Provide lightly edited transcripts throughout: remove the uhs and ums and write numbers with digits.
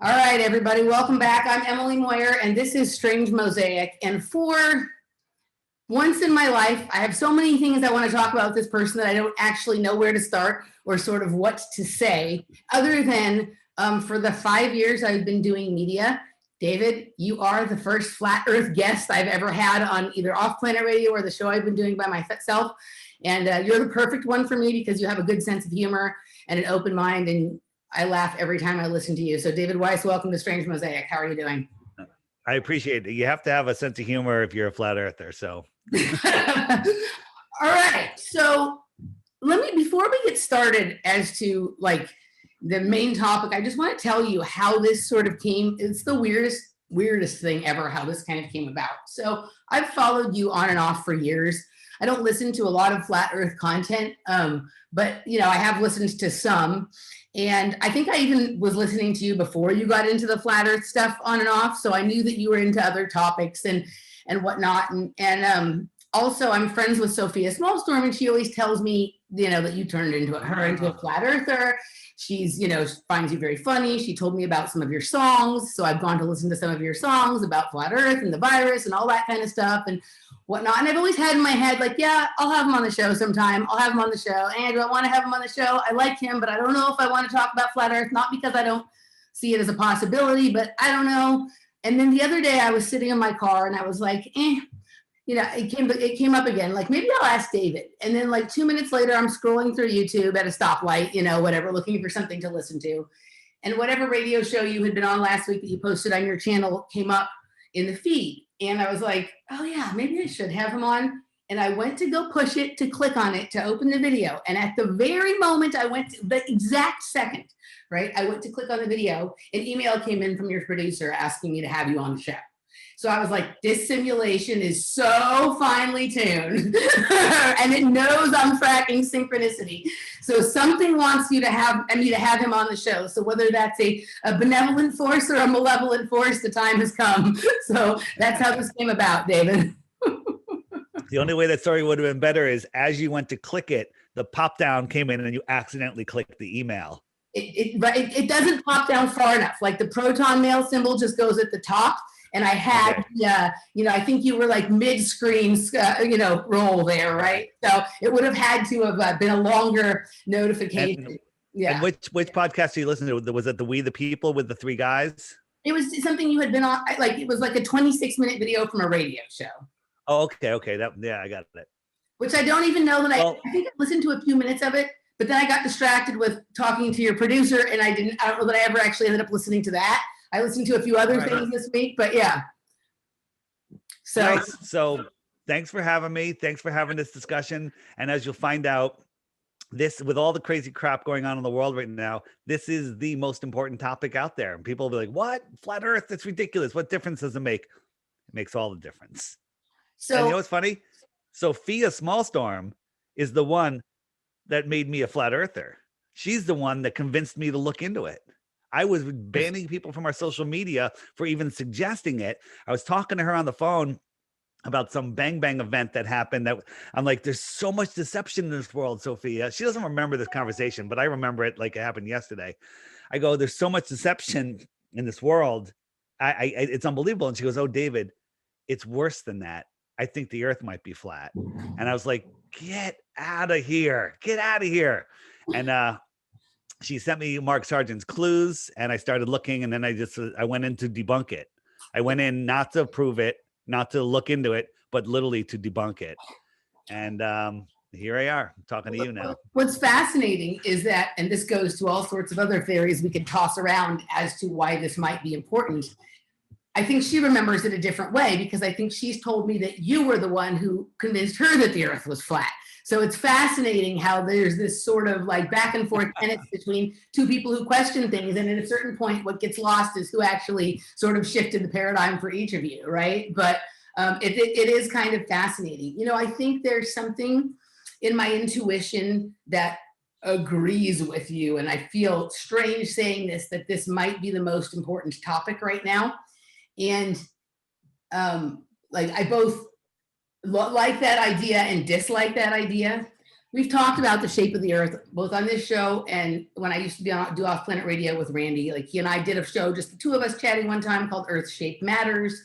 All right, everybody, welcome back. I'm Emily Moyer, and this is Strange Mosaic. And for once in my life, I have so many things I want to talk about with this person that I don't actually know where to start or sort of what to say, other than for the 5 years I've been doing media. David, you are the first flat earth guest I've ever had on either Off Planet Radio or the show I've been doing by myself. And you're the perfect one for me because you have a good sense of humor and an open mind, and I laugh every time I listen to you. So David Weiss, welcome to Strange Mosaic. How are you doing? I appreciate it. You have to have a sense of humor if you're a flat earther. So, all right. So before we get started as to like the main topic, I just want to tell you how this sort of came. It's the weirdest thing ever, how this kind of came about. So I've followed you on and off for years. I don't listen to a lot of flat earth content, but I have listened to some. And I think I even was listening to you before you got into the flat earth stuff on and off. So I knew that you were into other topics and whatnot. And also I'm friends with Sophia Smallstorm, and she always tells me, that you turned her into a flat earther. She's, finds you very funny. She told me about some of your songs. So I've gone to listen to some of your songs about flat earth and the virus and all that kind of stuff and whatnot. And I've always had in my head, like, yeah, I'll have him on the show sometime. I'll have him on the show. And I want to have him on the show. I like him, but I don't know if I want to talk about flat earth, not because I don't see it as a possibility, but I don't know. And then the other day I was sitting in my car and I was like, it came up again, like maybe I'll ask David. And then like 2 minutes later, I'm scrolling through YouTube at a stoplight, whatever, looking for something to listen to. And whatever radio show you had been on last week that you posted on your channel came up in the feed. And I was like, oh yeah, maybe I should have him on. And I went to go push it, to click on it, to open the video. And at the very moment I went to the exact second, right? I went to click on the video, an email came in from your producer asking me to have you on the show. So I was like, this simulation is so finely tuned and it knows I'm tracking synchronicity. So something wants me to have him on the show. So whether that's a benevolent force or a malevolent force, the time has come. So that's how this came about, David. The only way that story would have been better is as you went to click it, the pop down came in and you accidentally clicked the email. It doesn't pop down far enough. Like the proton mail symbol just goes at the top. And I had, I think you were like mid-screen, roll there, right? So it would have had to have been a longer notification. And which podcast do you listen to? Was it the We the People with the three guys? It was something you had been on, like it was like a 26-minute video from a radio show. Oh, okay. I got it. Which I don't even know that I think I listened to a few minutes of it, but then I got distracted with talking to your producer, and I don't know that I ever actually ended up listening to that. I listened to a few other things this week, but yeah. So, nice. So thanks for having me. Thanks for having this discussion. And as you'll find out, this, with all the crazy crap going on in the world right now, this is the most important topic out there. And people will be like, what? Flat Earth? That's ridiculous. What difference does it make? It makes all the difference. So, and you know what's funny? Sophia Smallstorm is the one that made me a flat earther. She's the one that convinced me to look into it. I was banning people from our social media for even suggesting it. I was talking to her on the phone about some Bang Bang event that happened that I'm like, there's so much deception in this world, Sophia. She doesn't remember this conversation, but I remember it like it happened yesterday. I go, there's so much deception in this world. It's unbelievable. And she goes, oh, David, it's worse than that. I think the earth might be flat. And I was like, get out of here. Get out of here. And, she sent me Mark Sargent's clues and I started looking, and then I went in to debunk it. I went in not to prove it, not to look into it, but literally to debunk it. And here I are talking to you now. What's fascinating is that, and this goes to all sorts of other theories we could toss around as to why this might be important. I think she remembers it a different way because I think she's told me that you were the one who convinced her that the earth was flat. So it's fascinating how there's this sort of like back and forth tenets between two people who question things. And at a certain point, what gets lost is who actually sort of shifted the paradigm for each of you, right? But it is kind of fascinating. I think there's something in my intuition that agrees with you. And I feel strange saying this, that this might be the most important topic right now. And I both like that idea and dislike that idea. We've talked about the shape of the Earth, both on this show and when I used to do Off Planet Radio with Randy. Like he and I did a show, just the two of us chatting one time called Earth Shape Matters.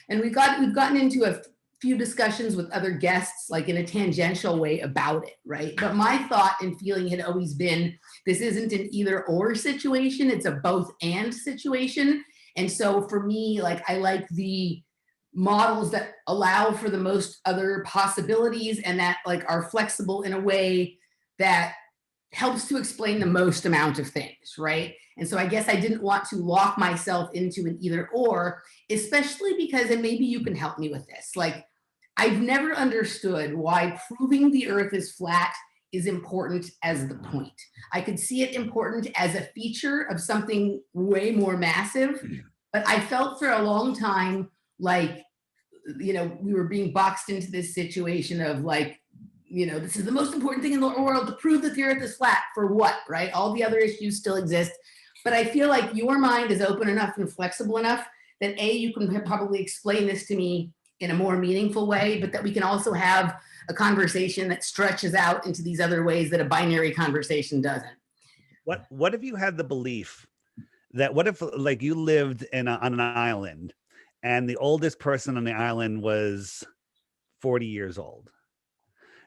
And we've gotten into a few discussions with other guests, like in a tangential way about it, right? But my thought and feeling had always been, this isn't an either or situation, it's a both and situation. And so for me, like I like the models that allow for the most other possibilities and that like are flexible in a way that helps to explain the most amount of things, right? And so I guess I didn't want to lock myself into an either or, especially because, and maybe you can help me with this, like I've never understood why proving the Earth is flat is important as the point. I could see it important as a feature of something way more massive, but I felt for a long time like, you know, we were being boxed into this situation of like, you know, this is the most important thing in the world to prove that the Earth is flat for what, right? All the other issues still exist. But I feel like your mind is open enough and flexible enough that A, you can probably explain this to me in a more meaningful way, but that we can also have a conversation that stretches out into these other ways that a binary conversation doesn't. What if you had the belief that, what if like you lived on an island and the oldest person on the island was 40 years old?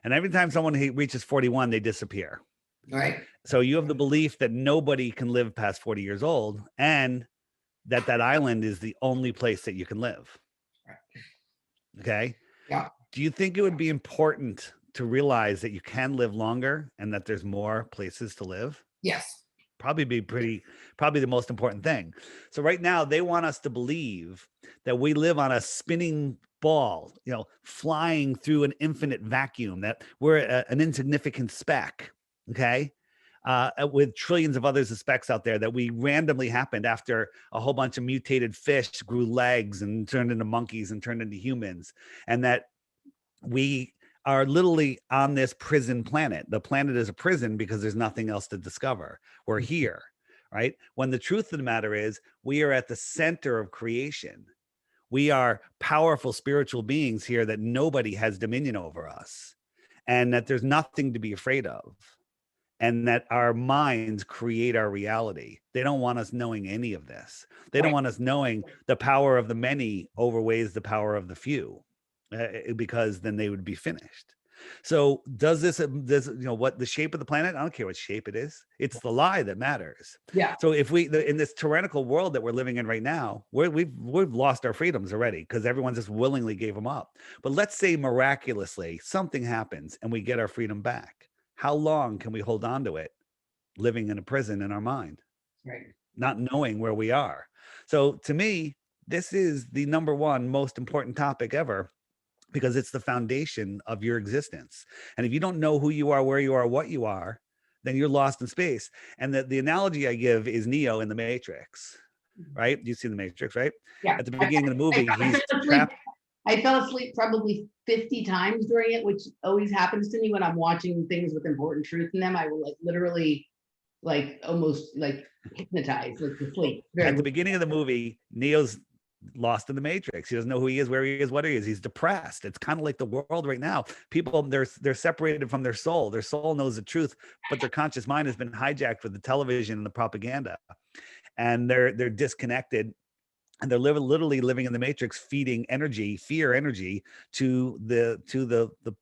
And every time someone reaches 41, they disappear. All right. So you have the belief that nobody can live past 40 years old and that island is the only place that you can live. Okay. Yeah. Do you think it would be important to realize that you can live longer and that there's more places to live? Yes. Probably the most important thing. So right now they want us to believe that we live on a spinning ball, you know, flying through an infinite vacuum, that we're an insignificant speck. Okay. With trillions of others of specks out there, that we randomly happened after a whole bunch of mutated fish grew legs and turned into monkeys and turned into humans. And that we are literally on this prison planet. The planet is a prison because there's nothing else to discover. We're here, right? When the truth of the matter is we are at the center of creation. We are powerful spiritual beings here that nobody has dominion over us, and that there's nothing to be afraid of. And that our minds create our reality. They don't want us knowing any of this. They don't want us knowing the power of the many outweighs the power of the few, because then they would be finished. So does this, you know, what the shape of the planet? I don't care what shape it is. It's the lie that matters. Yeah. So if in this tyrannical world that we're living in right now, we've lost our freedoms already because everyone just willingly gave them up. But let's say miraculously something happens and we get our freedom back. How long can we hold on to it, living in a prison in our mind, Right. not knowing where we are? So to me, this is the number one most important topic ever, because it's the foundation of your existence. And if you don't know who you are, where you are, what you are, then you're lost in space. And the analogy I give is Neo in the Matrix, right? You've seen the Matrix, right? Yeah. At the beginning of the movie, he's trapped. I fell asleep probably 50 times during it, which always happens to me when I'm watching things with important truth in them. I will like literally like almost like hypnotize, like to sleep. At the beginning of the movie, Neo's lost in the Matrix. He doesn't know who he is, where he is, what he is. He's depressed. It's kind of like the world right now. People, they're separated from their soul. Their soul knows the truth, but their conscious mind has been hijacked with the television and the propaganda. And they're disconnected. And they're literally living in the Matrix, feeding energy, fear energy to the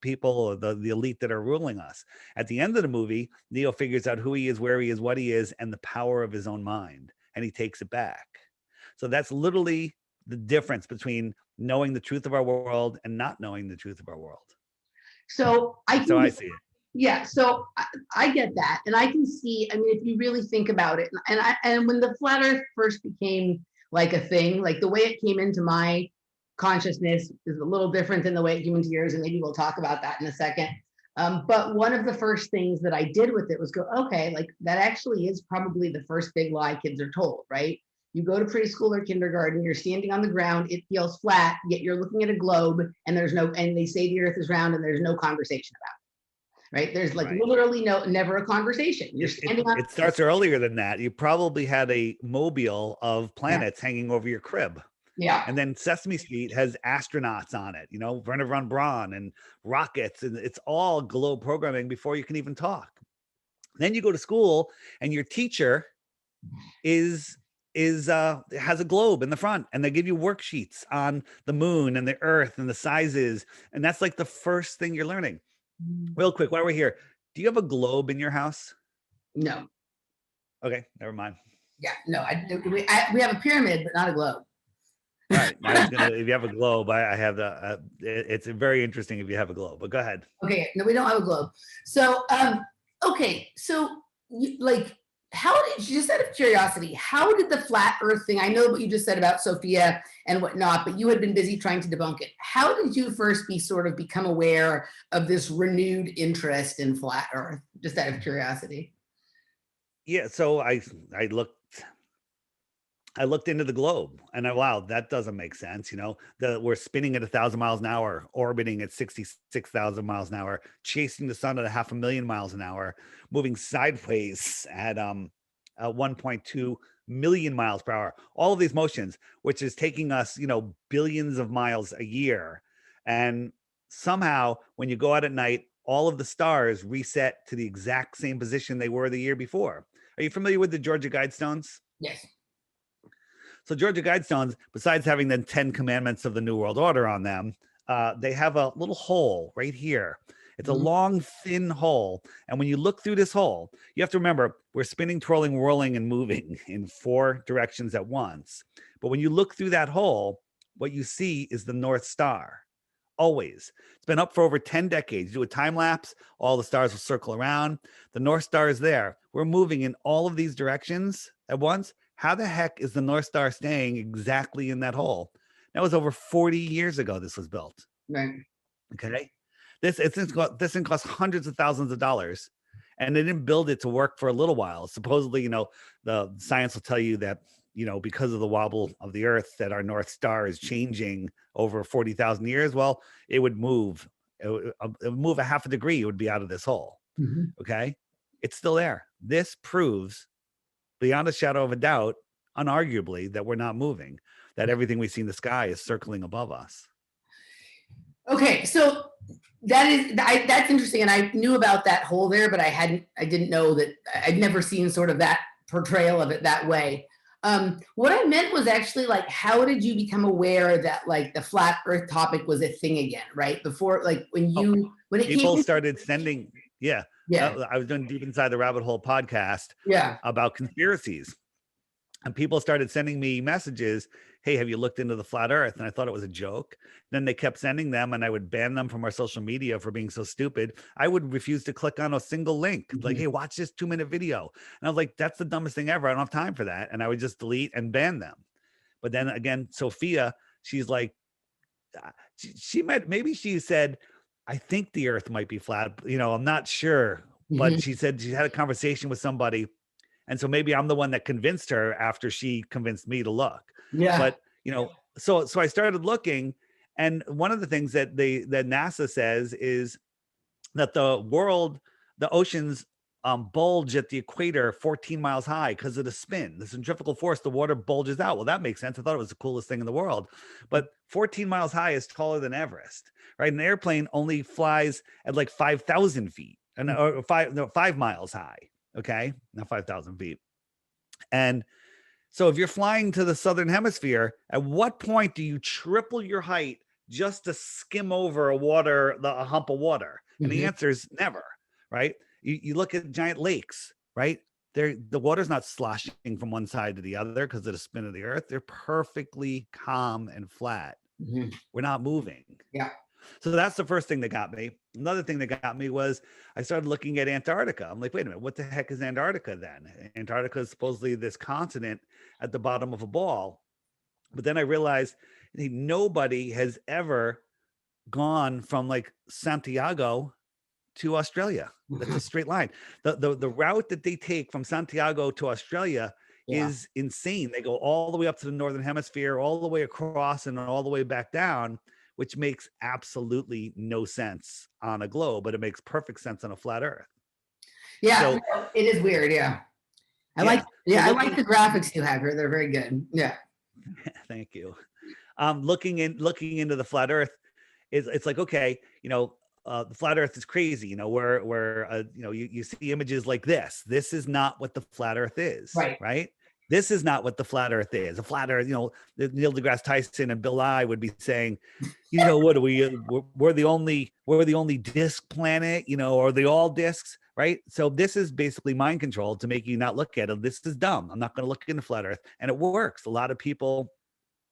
people, the elite that are ruling us. At the end of the movie, Neo figures out who he is, where he is, what he is, and the power of his own mind, and he takes it back. So that's literally the difference between knowing the truth of our world and not knowing the truth of our world. So I see it. Yeah, so I get that, and I can see. I mean, if you really think about it, and when the flat Earth first became like a thing, like the way it came into my consciousness is a little different than the way it came into yours, and maybe we'll talk about that in a second. But one of the first things that I did with it was go, okay, like that actually is probably the first big lie kids are told, right? You go to preschool or kindergarten, you're standing on the ground, it feels flat, yet you're looking at a globe, and and they say the Earth is round, and there's no conversation about it. Right? There's like literally never a conversation. You're standing on. It starts earlier than that. You probably had a mobile of planets hanging over your crib. Yeah. And then Sesame Street has astronauts on it, Werner von Braun and rockets, and it's all globe programming before you can even talk. Then you go to school and your teacher has a globe in the front, and they give you worksheets on the moon and the earth and the sizes, and that's like the first thing you're learning. Real quick, while we're here, do you have a globe in your house? No. Okay, never mind. Yeah, no, we have a pyramid, but not a globe. All right, if you have a globe, I have it's very interesting if you have a globe, but go ahead. Okay, no, we don't have a globe. So, okay, so how did, just out of curiosity, how did the flat earth thing, I know what you just said about Sophia and whatnot, but you had been busy trying to debunk it. How did you first become aware of this renewed interest in flat earth, just out of curiosity? Yeah, so I looked into the globe, and wow, that doesn't make sense. We're spinning at 1,000 miles an hour, orbiting at 66,000 miles an hour, chasing the sun at 500,000 miles an hour, moving sideways at 1.2 million miles per hour. All of these motions, which is taking us, billions of miles a year. And somehow, when you go out at night, all of the stars reset to the exact same position they were the year before. Are you familiar with the Georgia Guidestones? Yes. So Georgia Guidestones, besides having the 10 commandments of the New World Order on them, they have a little hole right here. It's a long, thin hole. And when you look through this hole, you have to remember, we're spinning, twirling, whirling, and moving in 4 directions at once. But when you look through that hole, what you see is the North Star. Always. It's been up for over 10 decades. You do a time lapse, all the stars will circle around. The North Star is there. We're moving in all of these directions at once. How the heck is the North Star staying exactly in that hole? That was over 40 years ago this was built. Right. Okay. This thing cost hundreds of thousands of dollars, and they didn't build it to work for a little while. Supposedly, the science will tell you that, because of the wobble of the earth, that our North Star is changing over 40,000 years. Well, it would move. It would move a half a degree. It would be out of this hole. Okay. It's still there. This proves beyond a shadow of a doubt, unarguably, that we're not moving, that everything we see in the sky is circling above us. Okay, so that's interesting, and I knew about that hole there, but I didn't know that. I'd never seen sort of that portrayal of it that way. What I meant was actually how did you become aware that the flat Earth topic was a thing again, right? Before, when people started sending, yeah, I was doing Deep Inside the Rabbit Hole podcast, about conspiracies, and people started sending me messages. Hey, have you looked into the flat Earth? And I thought it was a joke. Then they kept sending them, and I would ban them from our social media for being so stupid. I would refuse to click on a single link. Like, hey, watch this 2-minute video. And I was like, that's the dumbest thing ever. I don't have time for that. And I would just delete and ban them. But then again, Sophia, she's like, maybe she said, I think the Earth might be flat. I'm not sure. But she said she had a conversation with somebody. And so maybe I'm the one that convinced her after she convinced me to look. Yeah. But, so I started looking, and one of the things that NASA says is that the oceans bulge at the equator 14 miles high because of the spin, the centrifugal force. The water bulges out. Well, that makes sense. I thought it was the coolest thing in the world. But 14 miles high is taller than Everest, right? An airplane only flies at 5,000 feet, and or 5 miles high. Okay, not 5,000 feet. And so if you're flying to the southern hemisphere, at what point do you triple your height just to skim over a hump of water? And the answer is never, right? You look at giant lakes, right? The water's not sloshing from one side to the other because of the spin of the earth. They're perfectly calm and flat. We're not moving. Yeah. So that's the first thing that got me. Another thing that got me was I started looking at Antarctica. I'm like, wait a minute, what the heck is Antarctica then? Antarctica is supposedly this continent at the bottom of a ball. But then I realized nobody has ever gone from Santiago to Australia. That's a straight line. The route that they take from Santiago to Australia is insane. They go all the way up to the northern hemisphere, all the way across, and all the way back down, which makes absolutely no sense on a globe, but it makes perfect sense on a flat Earth. Yeah, so, it is weird. Yeah. I like the graphics you have here. They're very good. Yeah. Thank you. looking into the flat Earth is, it's like, okay, the flat Earth is crazy. Where you see images like this. This is not what the flat Earth is, Right. right? This is not what the flat Earth is. A flat Earth, Neil deGrasse Tyson and Bill Nye would be saying, what are we? We're the only disk planet, or they all disks, right? So this is basically mind control to make you not look at it. This is dumb. I'm not going to look into flat Earth, and it works. A lot of people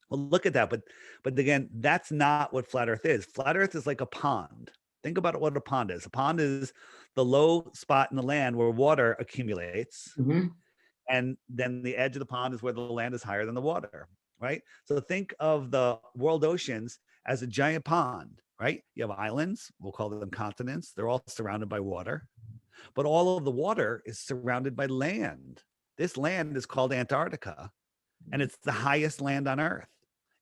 will look at that, but again, that's not what flat Earth is. Flat Earth is like a pond. Think about what a pond is. A pond is the low spot in the land where water accumulates. Mm-hmm. And then the edge of the pond is where the land is higher than the water, right? So think of the world oceans as a giant pond, right? You have islands, we'll call them continents. They're all surrounded by water, but all of the water is surrounded by land. This land is called Antarctica, and it's the highest land on Earth.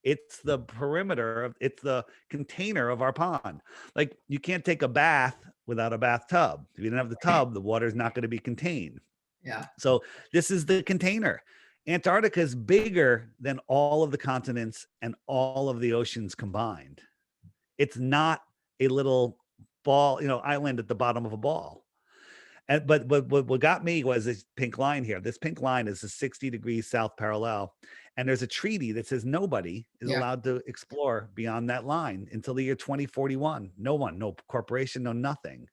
It's the perimeter it's the container of our pond. Like, you can't take a bath without a bathtub. If you don't have the tub, the water is not going to be contained. Yeah. So this is the container. Antarctica is bigger than all of the continents and all of the oceans combined. It's not a little ball, island at the bottom of a ball. But what got me was this pink line here. This pink line is a 60 degrees south parallel. And there's a treaty that says nobody is allowed to explore beyond that line until the year 2041. No one, no corporation, no nothing.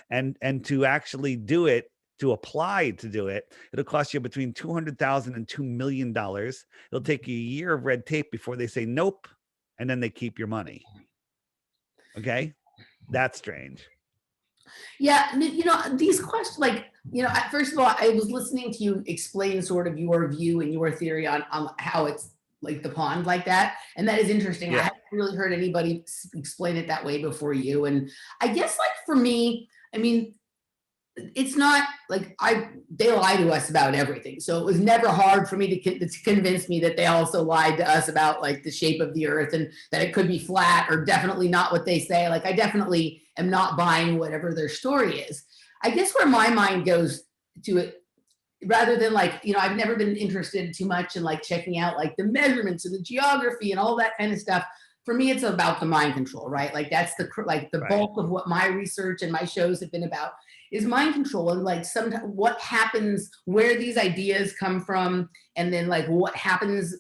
And to actually do it, to apply to do it, it'll cost you between $200,000 and $2 million. It'll take you a year of red tape before they say nope, and then they keep your money. Okay, that's strange. Yeah, these questions, first of all, I was listening to you explain sort of your view and your theory on how it's like the pond like that, and that is interesting. Yeah. I haven't really heard anybody explain it that way before you, and I guess for me, it's not like they lie to us about everything. So it was never hard for me to convince me that they also lied to us about the shape of the Earth and that it could be flat, or definitely not what they say. I definitely am not buying whatever their story is. I guess where my mind goes to it, rather than I've never been interested too much in checking out the measurements and the geography and all that kind of stuff. For me, it's about the mind control, right? That's the bulk of what my research and my shows have been about, is mind control, and sometimes what happens, where these ideas come from, and then what happens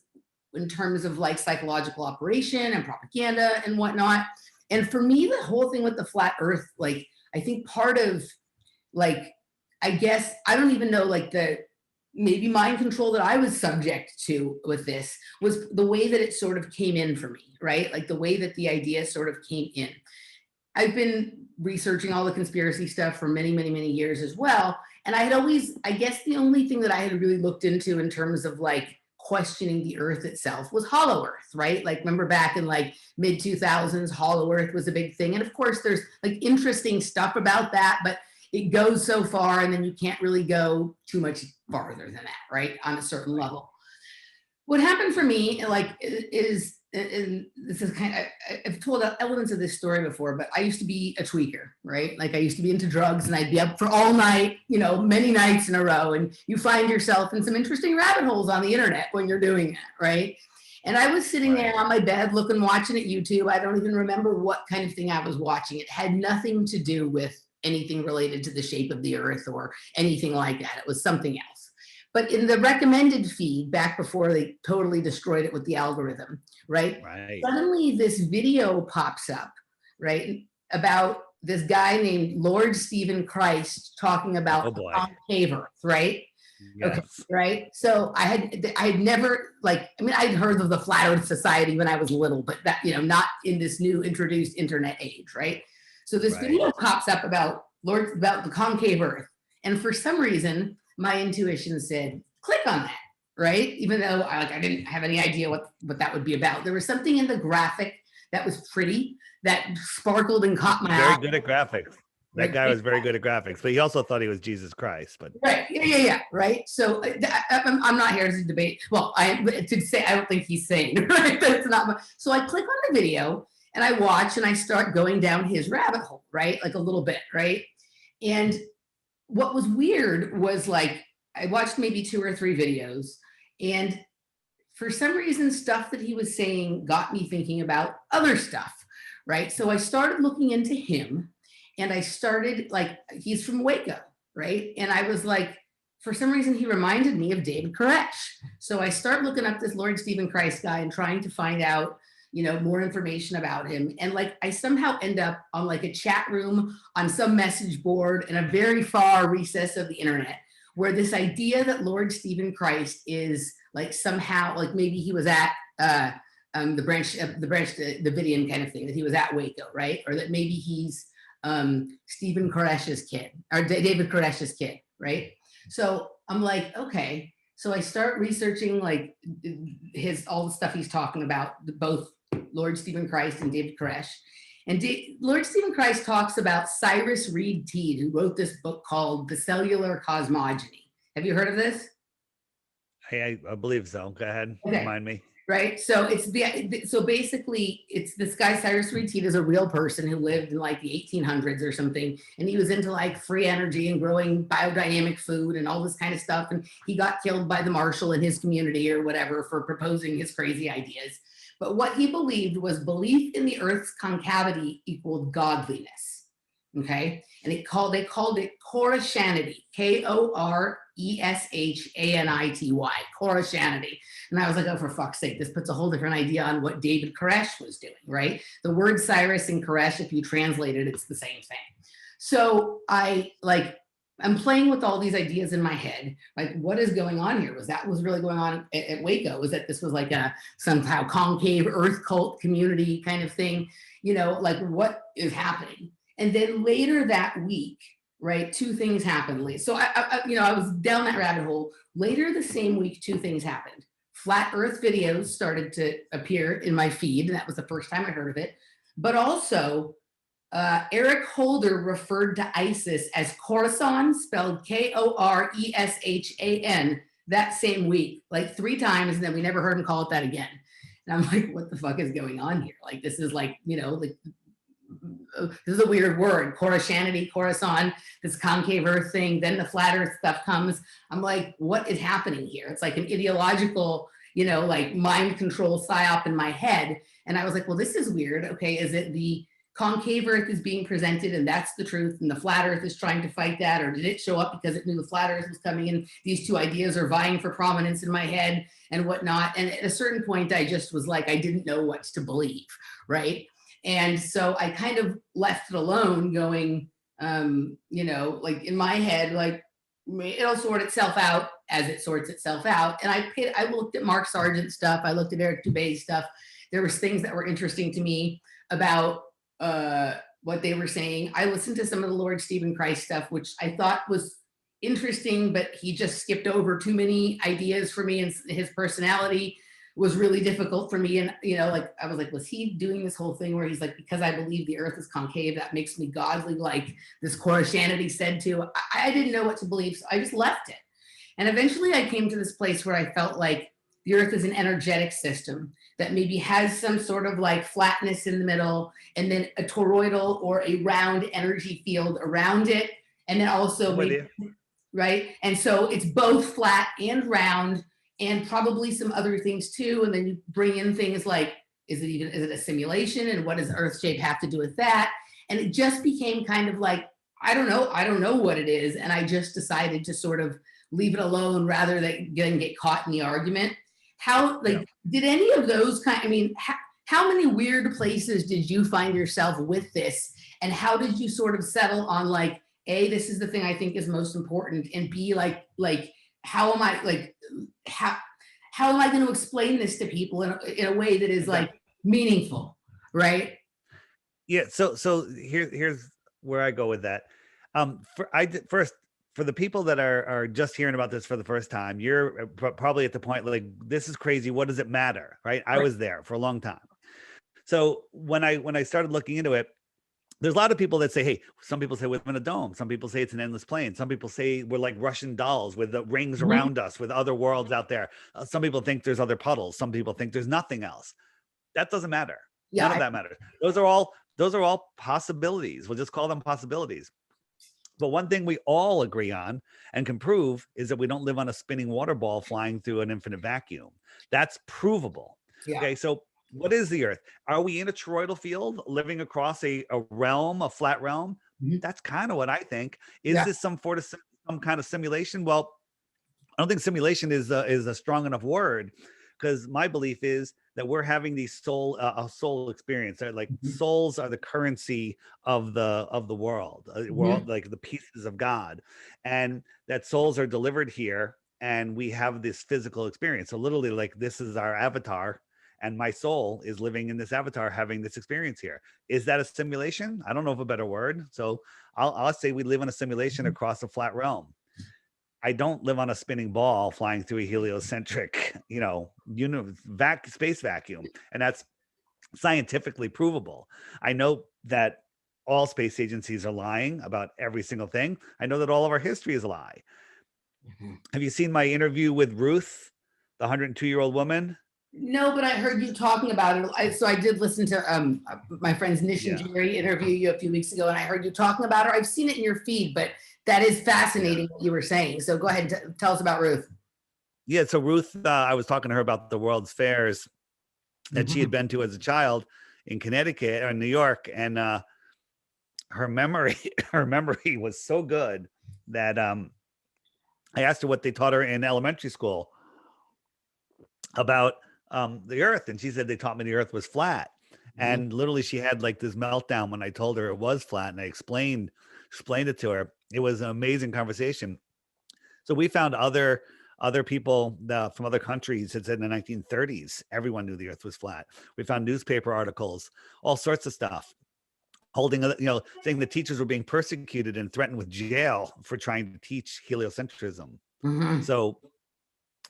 in terms of psychological operation and propaganda and whatnot. And for me, the whole thing with the flat Earth, I think part of I guess I don't even know the maybe mind control that I was subject to with this was the way that it sort of came in for me, right? The way that the idea sort of came in. I've been researching all the conspiracy stuff for many, many, many years as well. And I had always, I guess the only thing that I had really looked into in terms of questioning the Earth itself was hollow Earth, right? Remember back in mid 2000s, hollow Earth was a big thing. And of course there's interesting stuff about that, but it goes so far and then you can't really go too much farther than that, right? On a certain level. What happened for me, is, and this is I've told elements of this story before, but I used to be a tweaker, right? I used to be into drugs, and I'd be up for all night, many nights in a row, and you find yourself in some interesting rabbit holes on the internet when you're doing that, right? And I was sitting there on my bed watching at YouTube. I don't even remember what kind of thing I was watching. It had nothing to do with anything related to the shape of the Earth or anything like that. It was something else. But in the recommended feed, back before they totally destroyed it with the algorithm, right? Suddenly this video pops up, right, about this guy named Lord Stephen Christ talking about the concave Earth, right? Yes. Okay, right. So I had never I'd heard of the Flat Earth Society when I was little, but that, not in this new introduced internet age, right? So this video pops up about the concave Earth, and for some reason, my intuition said, click on that, right? Even though I didn't have any idea what that would be about. There was something in the graphic that was pretty, that sparkled and caught my eye. Very good at graphics. That guy was very good at graphics, but he also thought he was Jesus Christ. But yeah, right. So I'm not here to debate. Well, I don't think he's sane, right? That's not. So I click on the video and I watch and I start going down his rabbit hole, right? A little bit, right? And what was weird was I watched maybe 2 or 3 videos, and for some reason, stuff that he was saying got me thinking about other stuff, right? So I started looking into him, and I started, like, he's from Waco, right? And I was like, for some reason, he reminded me of David Koresh. So I start looking up this Lord Stephen Christ guy and trying to find out, you know, more information about him. And like, I somehow end up on like a chat room on some message board in a very far recess of the internet, where this idea that Lord Stephen Christ is like somehow, like maybe he was at the Davidian kind of thing, that he was at Waco, right? Or that maybe he's Stephen Koresh's kid, or David Koresh's kid, right? So I'm like, okay. So I start researching like all the stuff he's talking about, both Lord Stephen Christ and David Koresh. And Lord Stephen Christ talks about Cyrus Reed Teed, who wrote this book called The Cellular Cosmogony. Have you heard of this? Hey, I believe so. Go ahead. Okay. Remind me. Right. So so basically it's this guy, Cyrus Reed Teed, is a real person who lived in like the 1800s or something. And he was into like free energy and growing biodynamic food and all this kind of stuff. And he got killed by the marshal in his community or whatever for proposing his crazy ideas. But what he believed was belief in the earth's concavity equaled godliness. Okay. And they called it Koreshanity, Koreshanity, Koreshanity. And I was like, oh, for fuck's sake, this puts a whole different idea on what David Koresh was doing, right? The word Cyrus and Koresh, if you translate it, it's the same thing. So I'm playing with all these ideas in my head. Like, what is going on here? Was really going on at Waco? Was that this was like a somehow concave earth cult community kind of thing? You know, like what is happening? And then later that week, right, two things happened. So I was down that rabbit hole. Later the same week, two things happened. Flat Earth videos started to appear in my feed, and that was the first time I heard of it. But also, Eric Holder referred to ISIS as Khorasan, spelled Koreshan, that same week, like 3 times, and then we never heard him call it that again. And I'm like, what the fuck is going on here? Like, this is like, you know, like, this is a weird word, Koreshanity, Khorasan, this concave earth thing. Then the flat earth stuff comes. I'm like, what is happening here? It's like an ideological, you know, like mind control psyop in my head. And I was like, well, this is weird. Okay, is it the concave earth is being presented and that's the truth, and the flat earth is trying to fight that? Or did it show up because it knew the flat earth was coming, and these two ideas are vying for prominence in my head and whatnot? And at a certain point, I just was like, I didn't know what to believe, right? And so I kind of left it alone, going, you know, like in my head, like it'll sort itself out as it sorts itself out. And I looked at Mark Sargent stuff. I looked at Eric Dubé's stuff. There was things that were interesting to me about what they were saying. I listened to some of the Lord Stephen Christ stuff, which I thought was interesting, but he just skipped over too many ideas for me, and his personality was really difficult for me. And, you know, like, I was like, was he doing this whole thing where he's like, because I believe the earth is concave, that makes me godly, like this Koreshanity said to? I didn't know what to believe, so I just left it. And eventually I came to this place where I felt like the earth is an energetic system that maybe has some sort of like flatness in the middle, and then a toroidal or a round energy field around it. And then also, maybe, right? And so it's both flat and round, and probably some other things too. And then you bring in things like, is it a simulation? And what does Earth shape have to do with that? And it just became kind of like, I don't know what it is. And I just decided to sort of leave it alone rather than get caught in the argument. Did any of those how many weird places did you find yourself with this? And how did you sort of settle on like, A, this is the thing I think is most important, and B, like, how am I going to explain this to people in a way that is like meaningful, right? Yeah. So here's where I go with that. For the people that are just hearing about this for the first time, you're probably at the point like, this is crazy. What does it matter? Right. I was there for a long time. So when I started looking into it, there's a lot of people that say, hey, some people say we live in a dome. Some people say it's an endless plane. Some people say we're like Russian dolls with the rings around us, with other worlds out there. Some people think there's other puddles. Some people think there's nothing else. That doesn't matter. None of that matters. Those are all possibilities. We'll just call them possibilities. But one thing we all agree on and can prove is that we don't live on a spinning water ball flying through an infinite vacuum. That's provable. Yeah. Okay, so what is the Earth? Are we in a toroidal field living across a realm, a flat realm? Mhm. That's kind of what I think. Is Yeah. this some kind of simulation? Well, I don't think simulation is a strong enough word, because my belief is that we're having these a soul experience. Like Mhm. souls are the currency of the world. We're all Mhm. like the pieces of God, and that souls are delivered here, and we have this physical experience. So literally, like, this is our avatar, and my soul is living in this avatar, having this experience here. Is that a simulation? I don't know of a better word. So I'll say we live in a simulation across a flat realm. I don't live on a spinning ball flying through a heliocentric, space vacuum. And that's scientifically provable. I know that all space agencies are lying about every single thing. I know that all of our history is a lie. Mhm. Have you seen my interview with Ruth, the 102-year-old woman? No, but I heard you talking about it. So I did listen to my friends Nish and Yeah. Jerry interview you a few weeks ago, and I heard you talking about her. I've seen it in your feed, but that is fascinating what you were saying. So go ahead and tell us about Ruth. Yeah. So Ruth, I was talking to her about the World's Fairs that she had been to as a child in Connecticut or New York, and her memory her memory was so good that I asked her what they taught her in elementary school about the Earth, and she said they taught me the Earth was flat. And literally, she had like this meltdown when I told her it was flat, and I explained it to her. It was an amazing conversation. So we found other people from other countries had said in the 1930s everyone knew the Earth was flat. We found newspaper articles, all sorts of stuff, holding, saying the teachers were being persecuted and threatened with jail for trying to teach heliocentrism. Mhm. So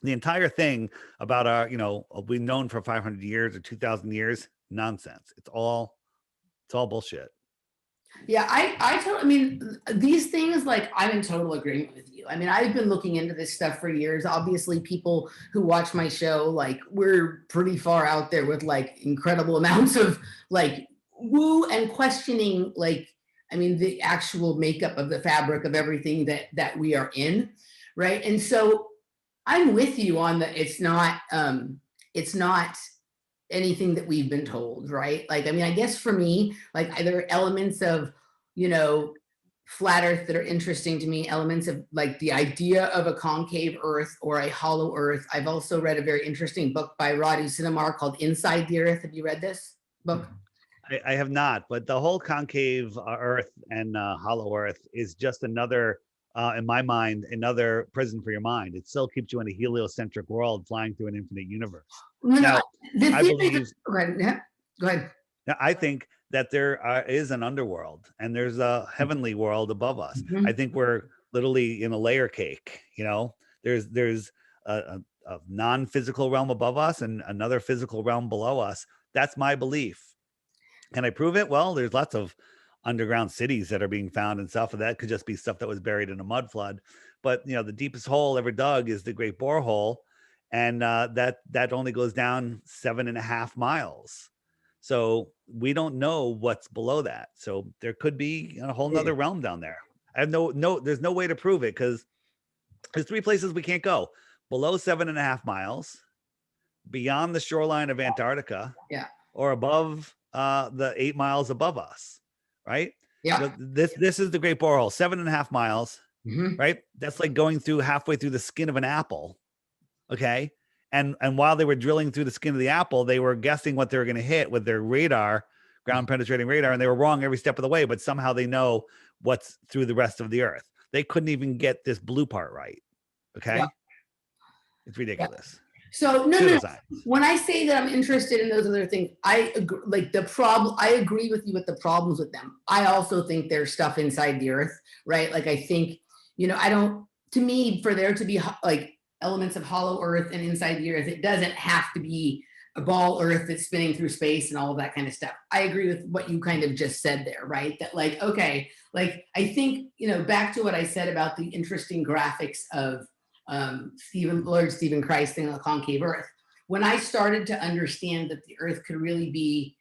the entire thing about our, we've known for 500 years or 2000 years, nonsense. It's all bullshit. Yeah, I mean, these things, like, I'm in total agreement with you. I mean, I've been looking into this stuff for years. Obviously, people who watch my show, like, we're pretty far out there with like incredible amounts of like woo and questioning, like, I mean, the actual makeup of the fabric of everything that we are in, right? And so I'm with you on the it's not anything that we've been told, right? Like, I mean, I guess for me, like, there are elements of, you know, flat earth that are interesting to me, elements of like the idea of a concave earth or a hollow earth. I've also read a very interesting book by Roddy Sinamar called Inside the Earth. Have you read this book? I have not, but the whole concave Earth and hollow Earth is just another, in my mind, another prison for your mind. It still keeps you in a heliocentric world, flying through an infinite universe. No, no, Now, the I theory. believe, Go ahead. Yeah, go ahead. now, I think that there is an underworld and there's a heavenly world above us. I Mhm. think we're literally in a layer cake. There's a non-physical realm above us and another physical realm below us. That's my belief. Can I prove it? Well, there's lots of underground cities that are being found and stuff. And that could just be stuff that was buried in a mud flood. But the deepest hole ever dug is the Great Borehole, and that only goes down 7.5 miles. So we don't know what's below that. So there could be a whole Yeah. nother realm down there. I have there's no way to prove it because there's three places we can't go: below 7.5 miles, beyond the shoreline of Antarctica, Yeah. or above the 8 miles above us, right? Yeah. This is the Great Borehole, 7.5 miles, Mhm. right? That's like going through halfway through the skin of an apple, okay? And while they were drilling through the skin of the apple, they were guessing what they were going to hit with their radar, ground penetrating radar, and they were wrong every step of the way. But somehow they know what's through the rest of the Earth. They couldn't even get this blue part right, Yeah. okay? It's Yeah. ridiculous. So no. Pseudoscience. When I say that I'm interested in those other things, I agree, like the problem. I agree with you with the problems with them. I also think there's stuff inside the earth, right? Like I think, I don't. To me, for there to be like elements of hollow earth and inside the earth, it doesn't have to be a ball earth that's spinning through space and all of that kind of stuff. I agree with what you kind of just said there, right? That like, okay, like I think, back to what I said about the interesting graphics of Lord Stephen Christ thing on the concave earth. When I started to understand that the earth could really be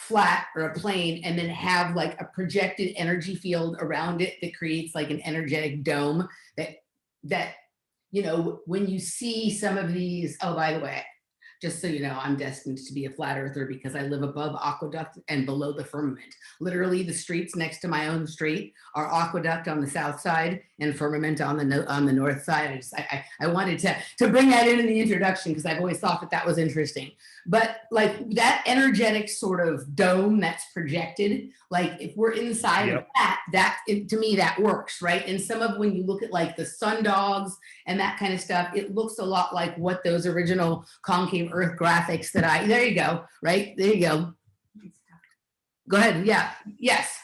flat or a plane and then have like a projected energy field around it that creates like an energetic dome that you know, when you see some of these, oh, by the way, just so you know, I'm destined to be a flat earther because I live above aqueduct and below the firmament. Literally, the streets next to my own street are aqueduct on the south side and firmament on the north side. I wanted to bring that in the introduction because I've always thought that was interesting. But like that energetic sort of dome that's projected, like if we're inside of to me that works, right? And some of when you look at like the sundogs and that kind of stuff, it looks a lot like what those original concave Earth graphics that there you go, right? There you go. Go ahead. Yeah. Yes.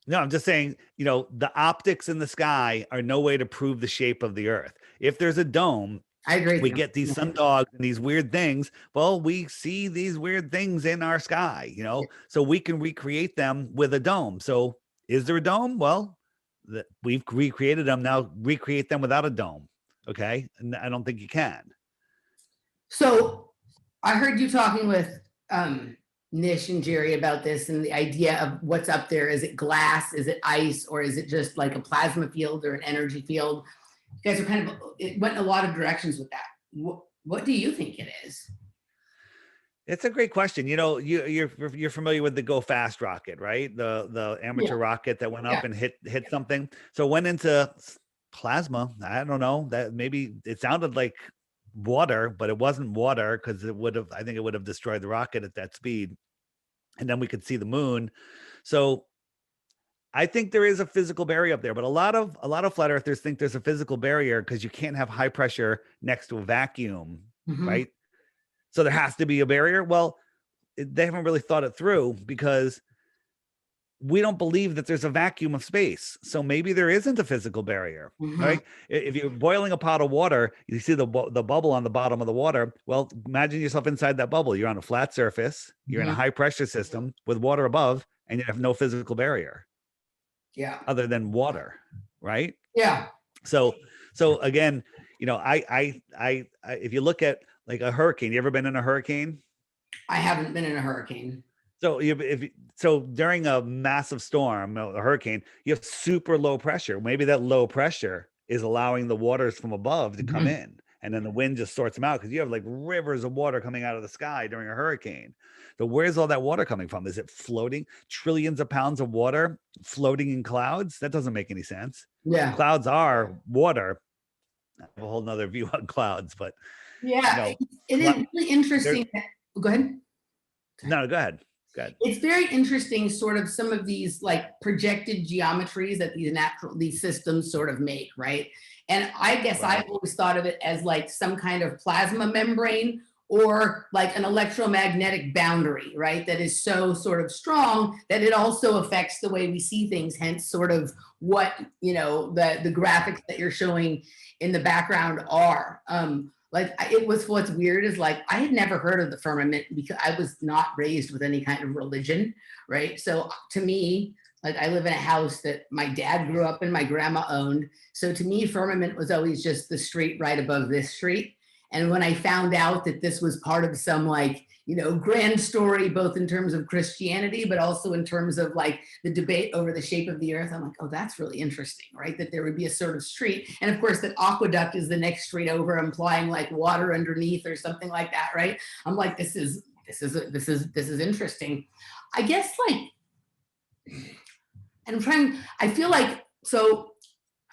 No, I'm just saying, you know, the optics in the sky are no way to prove the shape of the Earth. If there's a dome, I agree. We get these sundogs and these weird things. Well, we see these weird things in our sky, you know, so we can recreate them with a dome. So is there a dome? Well, we've recreated them. Now recreate them without a dome. Okay. And I don't think you can. So I heard you talking with Nish and Jerry about this and the idea of what's up there. Is it glass? Is it ice? Or is it just like a plasma field or an energy field? You guys are kind of, it went in a lot of directions with that. What do you think it is? It's a great question. You know, you're familiar with the Go Fast rocket, right? The amateur rocket that went up and hit something. So it went into plasma. I don't know, that maybe it sounded like water, but it wasn't water because I think it would have destroyed the rocket at that speed. And then we could see the moon. So I think there is a physical barrier up there, but a lot of flat earthers think there's a physical barrier because you can't have high pressure next to a vacuum, right? So there has to be a barrier. Well, they haven't really thought it through because we don't believe that there's a vacuum of space. So maybe there isn't a physical barrier, right? If you're boiling a pot of water, you see the bubble on the bottom of the water. Well, imagine yourself inside that bubble. You're on a flat surface. You're in a high pressure system with water above, and you have no physical barrier. Yeah. Other than water, right? Yeah. So again, you know, I if you look at like a hurricane, you ever been in a hurricane? I haven't been in a hurricane. So so during a massive storm, a hurricane, you have super low pressure. Maybe that low pressure is allowing the waters from above to come in, and then the wind just sorts them out because you have like rivers of water coming out of the sky during a hurricane. So where's all that water coming from? Is it floating? Trillions of pounds of water floating in clouds? That doesn't make any sense. Yeah. Clouds are water. I have a whole nother view on clouds, but yeah, it is really interesting. Go ahead. No, go ahead. It's very interesting, sort of some of these like projected geometries that these systems sort of make, right? And I guess I've always thought of it as like some kind of plasma membrane or like an electromagnetic boundary, right? That is so sort of strong that it also affects the way we see things, hence sort of what, you know, the graphics that you're showing in the background are. Like what's weird is like, I had never heard of the firmament because I was not raised with any kind of religion, right? So to me, like I live in a house that my dad grew up in, my grandma owned. So to me, firmament was always just the street right above this street. And when I found out that this was part of some like, you know, grand story, both in terms of Christianity, but also in terms of like the debate over the shape of the earth, I'm like, oh, that's really interesting, right? That there would be a sort of street. And of course, that aqueduct is the next street over, implying like water underneath or something like that, right? I'm like, this is interesting. I guess like, and I feel like, so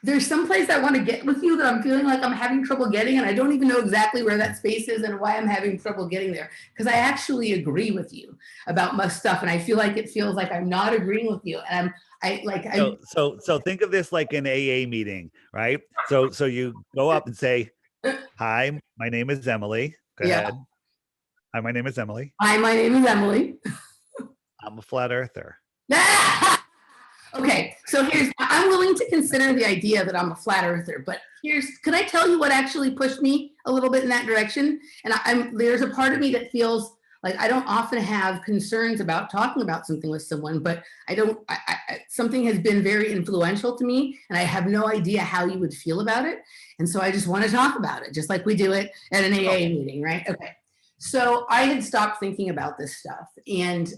there's some place I want to get with you that I'm feeling like I'm having trouble getting, and I don't even know exactly where that space is and why I'm having trouble getting there. Because I actually agree with you about most stuff, and I feel like it feels like I'm not agreeing with you. And So think of this like an AA meeting, right? So you go up and say, "Hi, my name is Emily." Go ahead. Hi, my name is Emily. Hi, my name is Emily. I'm a flat earther. Okay, so I'm willing to consider the idea that I'm a flat earther, but could I tell you what actually pushed me a little bit in that direction? And there's a part of me that feels like I don't often have concerns about talking about something with someone, but something has been very influential to me, and I have no idea how you would feel about it. And so I just want to talk about it, just like we do it at an AA meeting, right? Okay. So I had stopped thinking about this stuff, and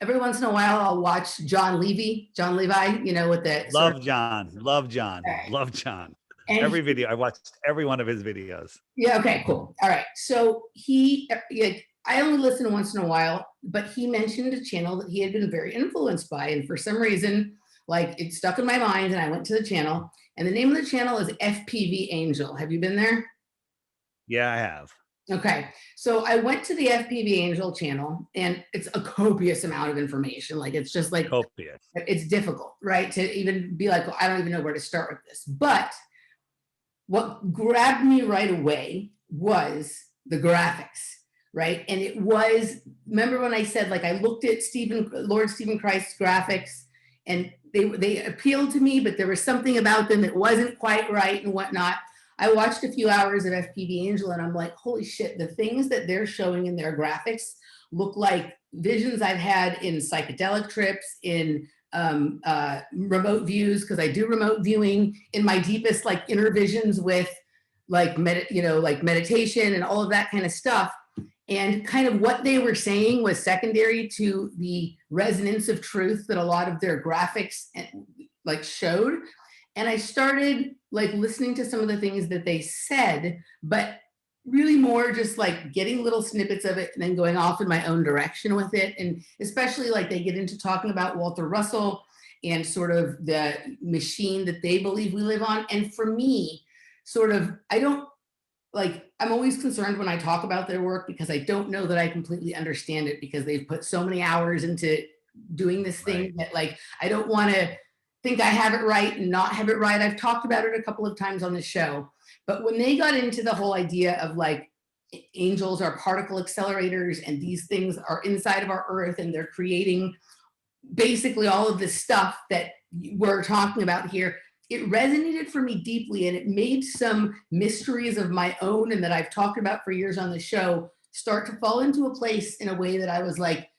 every once in a while I'll watch John Levi, you know, with the sort of, Love John, love John, okay. love John. And Every video, I watched every one of his videos. yeah, okay, cool. All right. So I only listen once in a while, but he mentioned a channel that he had been very influenced by. And for some reason, like it stuck in my mind and I went to the channel, and the name of the channel is FPV Angel. Have you been there? Yeah, I have. Okay. So I went to the FPV Angel channel, and it's a copious amount of information. Like it's just like, Copious. it's difficult, right? To even be like, well, I don't even know where to start with this. But what grabbed me right away was the graphics, right? And it was, remember when I said, like, I looked at Lord Stephen Christ's graphics, and they appealed to me, but there was something about them that wasn't quite right and whatnot. I watched a few hours of FPV Angel, and I'm like, holy shit, the things that they're showing in their graphics look like visions I've had in psychedelic trips, in remote views, because I do remote viewing, in my deepest like inner visions with like like meditation and all of that kind of stuff. And kind of what they were saying was secondary to the resonance of truth that a lot of their graphics like showed. And I started like listening to some of the things that they said, but really more just like getting little snippets of it and then going off in my own direction with it. And especially like they get into talking about Walter Russell and sort of the machine that they believe we live on. And for me, sort of, I'm always concerned when I talk about their work, because I don't know that I completely understand it, because they've put so many hours into doing this thing, right, that like, I don't want to think I have it right and not have it right. I've talked about it a couple of times on the show, but when they got into the whole idea of like angels are particle accelerators and these things are inside of our earth and they're creating basically all of this stuff that we're talking about here, it resonated for me deeply, and it made some mysteries of my own and that I've talked about for years on the show start to fall into a place in a way that I was like,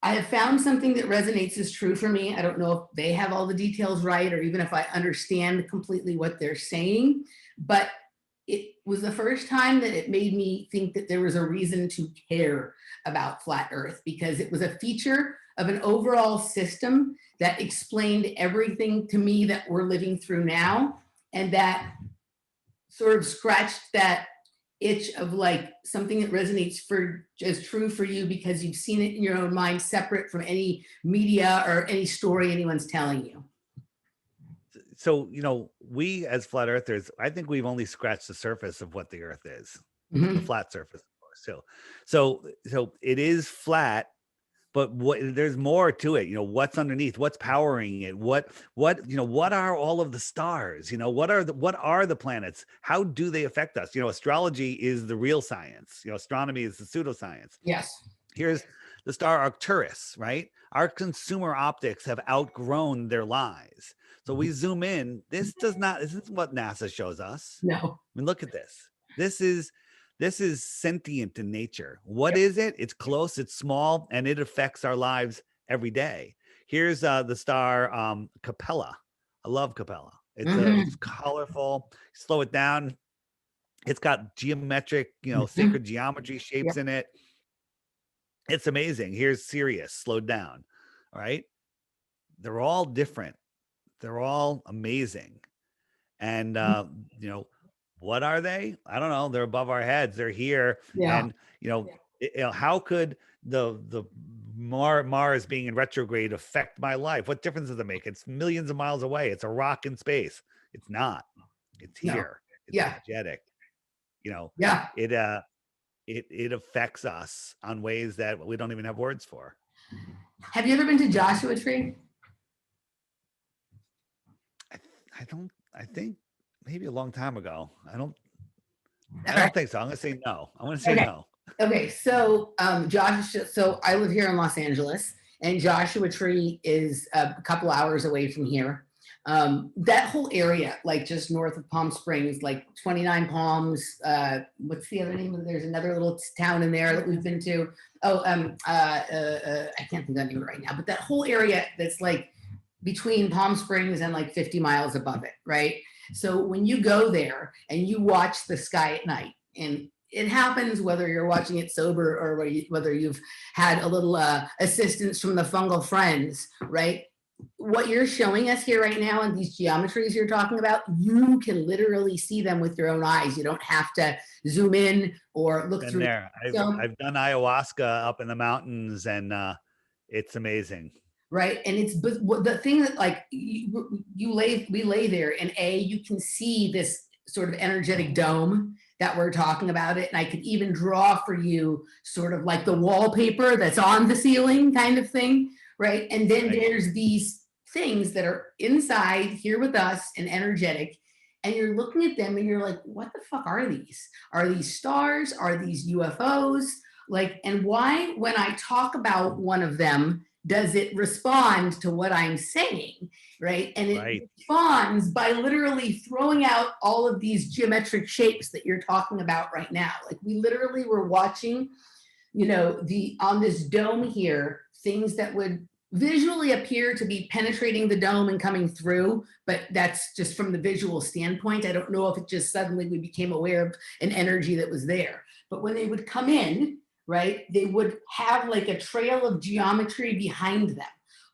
I have found something that resonates as true for me. I don't know if they have all the details right, or even if I understand completely what they're saying, but it was the first time that it made me think that there was a reason to care about flat Earth, because it was a feature of an overall system that explained everything to me that we're living through now, and that sort of scratched that itch of like something that resonates as true for you because you've seen it in your own mind, separate from any media or any story anyone's telling you. So, we as flat earthers, I think we've only scratched the surface of what the earth is. Mm-hmm. The flat surface, of course. So it is flat, but there's more to it. What's underneath, what's powering it, what are all of the stars, what are the planets, how do they affect us? Astrology is the real science, astronomy is the pseudoscience. Yes. Here's the star Arcturus, right? Our consumer optics have outgrown their lies. So we zoom in. This isn't what NASA shows us. No. I mean, look at this. This is sentient in nature. What is it? It's close, it's small, and it affects our lives every day. Here's the star Capella. I love Capella. It's colorful. Slow it down. It's got geometric, sacred geometry shapes in it. It's amazing. Here's Sirius, slowed down. All right. They're all different. They're all amazing. And, what are they? I don't know. They're above our heads. They're here. Yeah. And, how could the Mars being in retrograde affect my life? What difference does it make? It's millions of miles away. It's a rock in space. It's not. It's here. It's energetic. It affects us on ways that we don't even have words for. Have you ever been to Joshua Tree? I think maybe a long time ago. I don't think so. I'm gonna say no. I want to say no. Okay, so so I live here in Los Angeles, and Joshua Tree is a couple hours away from here. That whole area, like just north of Palm Springs, like 29 Palms, what's the other name? There's another little town in there that we've been to. I can't think of the name right now, but that whole area that's like between Palm Springs and like 50 miles above it, right? So when you go there and you watch the sky at night, and it happens whether you're watching it sober or whether you've had a little assistance from the fungal friends, right? What you're showing us here right now and these geometries you're talking about, you can literally see them with your own eyes. You don't have to zoom in or look through. There, I've done ayahuasca up in the mountains, and it's amazing. Right, and it's the thing that like we lay there, and you can see this sort of energetic dome that we're talking about it, and I could even draw for you sort of like the wallpaper that's on the ceiling kind of thing, right? And then there's these things that are inside here with us and energetic, and you're looking at them and you're like, what the fuck are these? Are these stars? Are these UFOs? Like, and why, when I talk about one of them, does it respond to what I'm saying, right? And it responds by literally throwing out all of these geometric shapes that you're talking about right now. Like, we literally were watching, you know, on this dome here, things that would visually appear to be penetrating the dome and coming through, but that's just from the visual standpoint. I don't know if it just suddenly we became aware of an energy that was there. But when they would come in, right, they would have like a trail of geometry behind them,